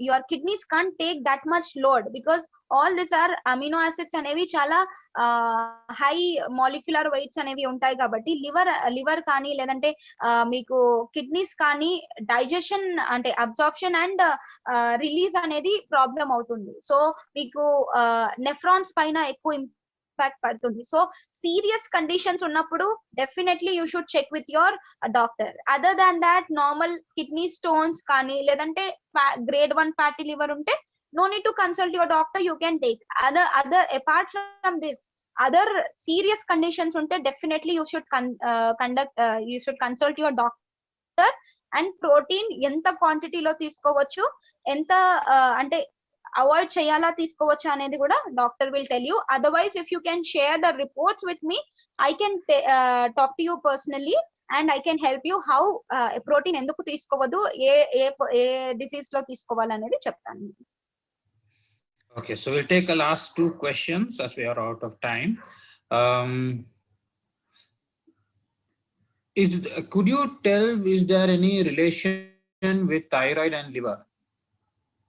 your kidneys can't take that much load because all these are amino acids అనేవి చాలా high molecular weights అనేవి ఉంటాయి కాబట్టి లివర్ కానీ లేదంటే మీకు కిడ్నీస్ కానీ డైజెషన్ అంటే అబ్జార్ప్షన్ అండ్ రిలీజ్ అనేది ప్రాబ్లం అవుతుంది సో మీకు నెఫ్రాన్స్ పైన ఎక్కువ ఇంపాక్ట్ పడుతుంది సో సీరియస్ కండిషన్స్ ఉన్నప్పుడు definitely you should check with your doctor other than that normal kidney stones కానీ లేదంటే grade 1 fatty liver ఉంటే no need to consult your doctor, you can take other apart from this other serious conditions unte definitely you should consult your doctor and protein enta quantity lo తీసుకోవచ్చు enta అంటే avoid చేయాలా తీసుకోవచ్చు అనేది కూడా doctor will tell you. Otherwise if you can share the reports with me, I can talk to you personally and I can help you how protein ఎందుకు తీసుకోవద్దు ఏ disease లో తీసుకోవాలనేది చెప్తాను. Okay, so we'll take the last two questions as we are out of time. Could you tell, is there any relation with thyroid and liver?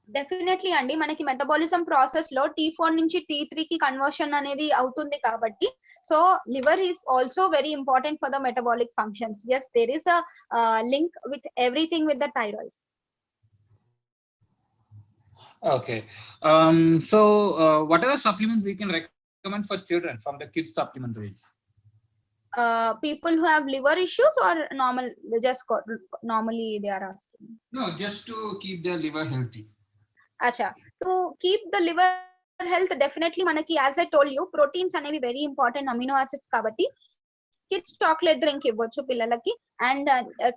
Definitely అండి మనకి metabolism process లో T4 నుంచి T3 కి conversion అనేది అవుతుంది కాబట్టి so liver is also very important for the metabolic functions. yes there is a link with everything with the thyroid. Okay, so what are the supplements we can recommend for children from the kids supplement range? People who have liver issues or normally they are asking? No, just to keep their liver healthy. Acha, to keep the liver health definitely manaki as I told you proteins అనేవి very important amino acids kabatti kids chocolate drink ఇవ్వచ్చు పిల్లలకి and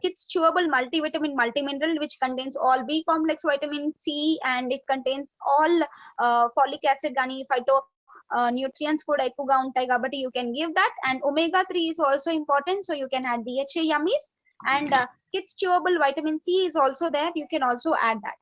kids chewable multivitamin multimineral which contains all B complex vitamin C and it contains all folic acid gani phyto nutrients kuda ఎక్కువగా ఉంటాయి కాబట్టి you can give that and omega 3 is also important so you can add DHA yummies and kids chewable vitamin C is also there, you can also add that.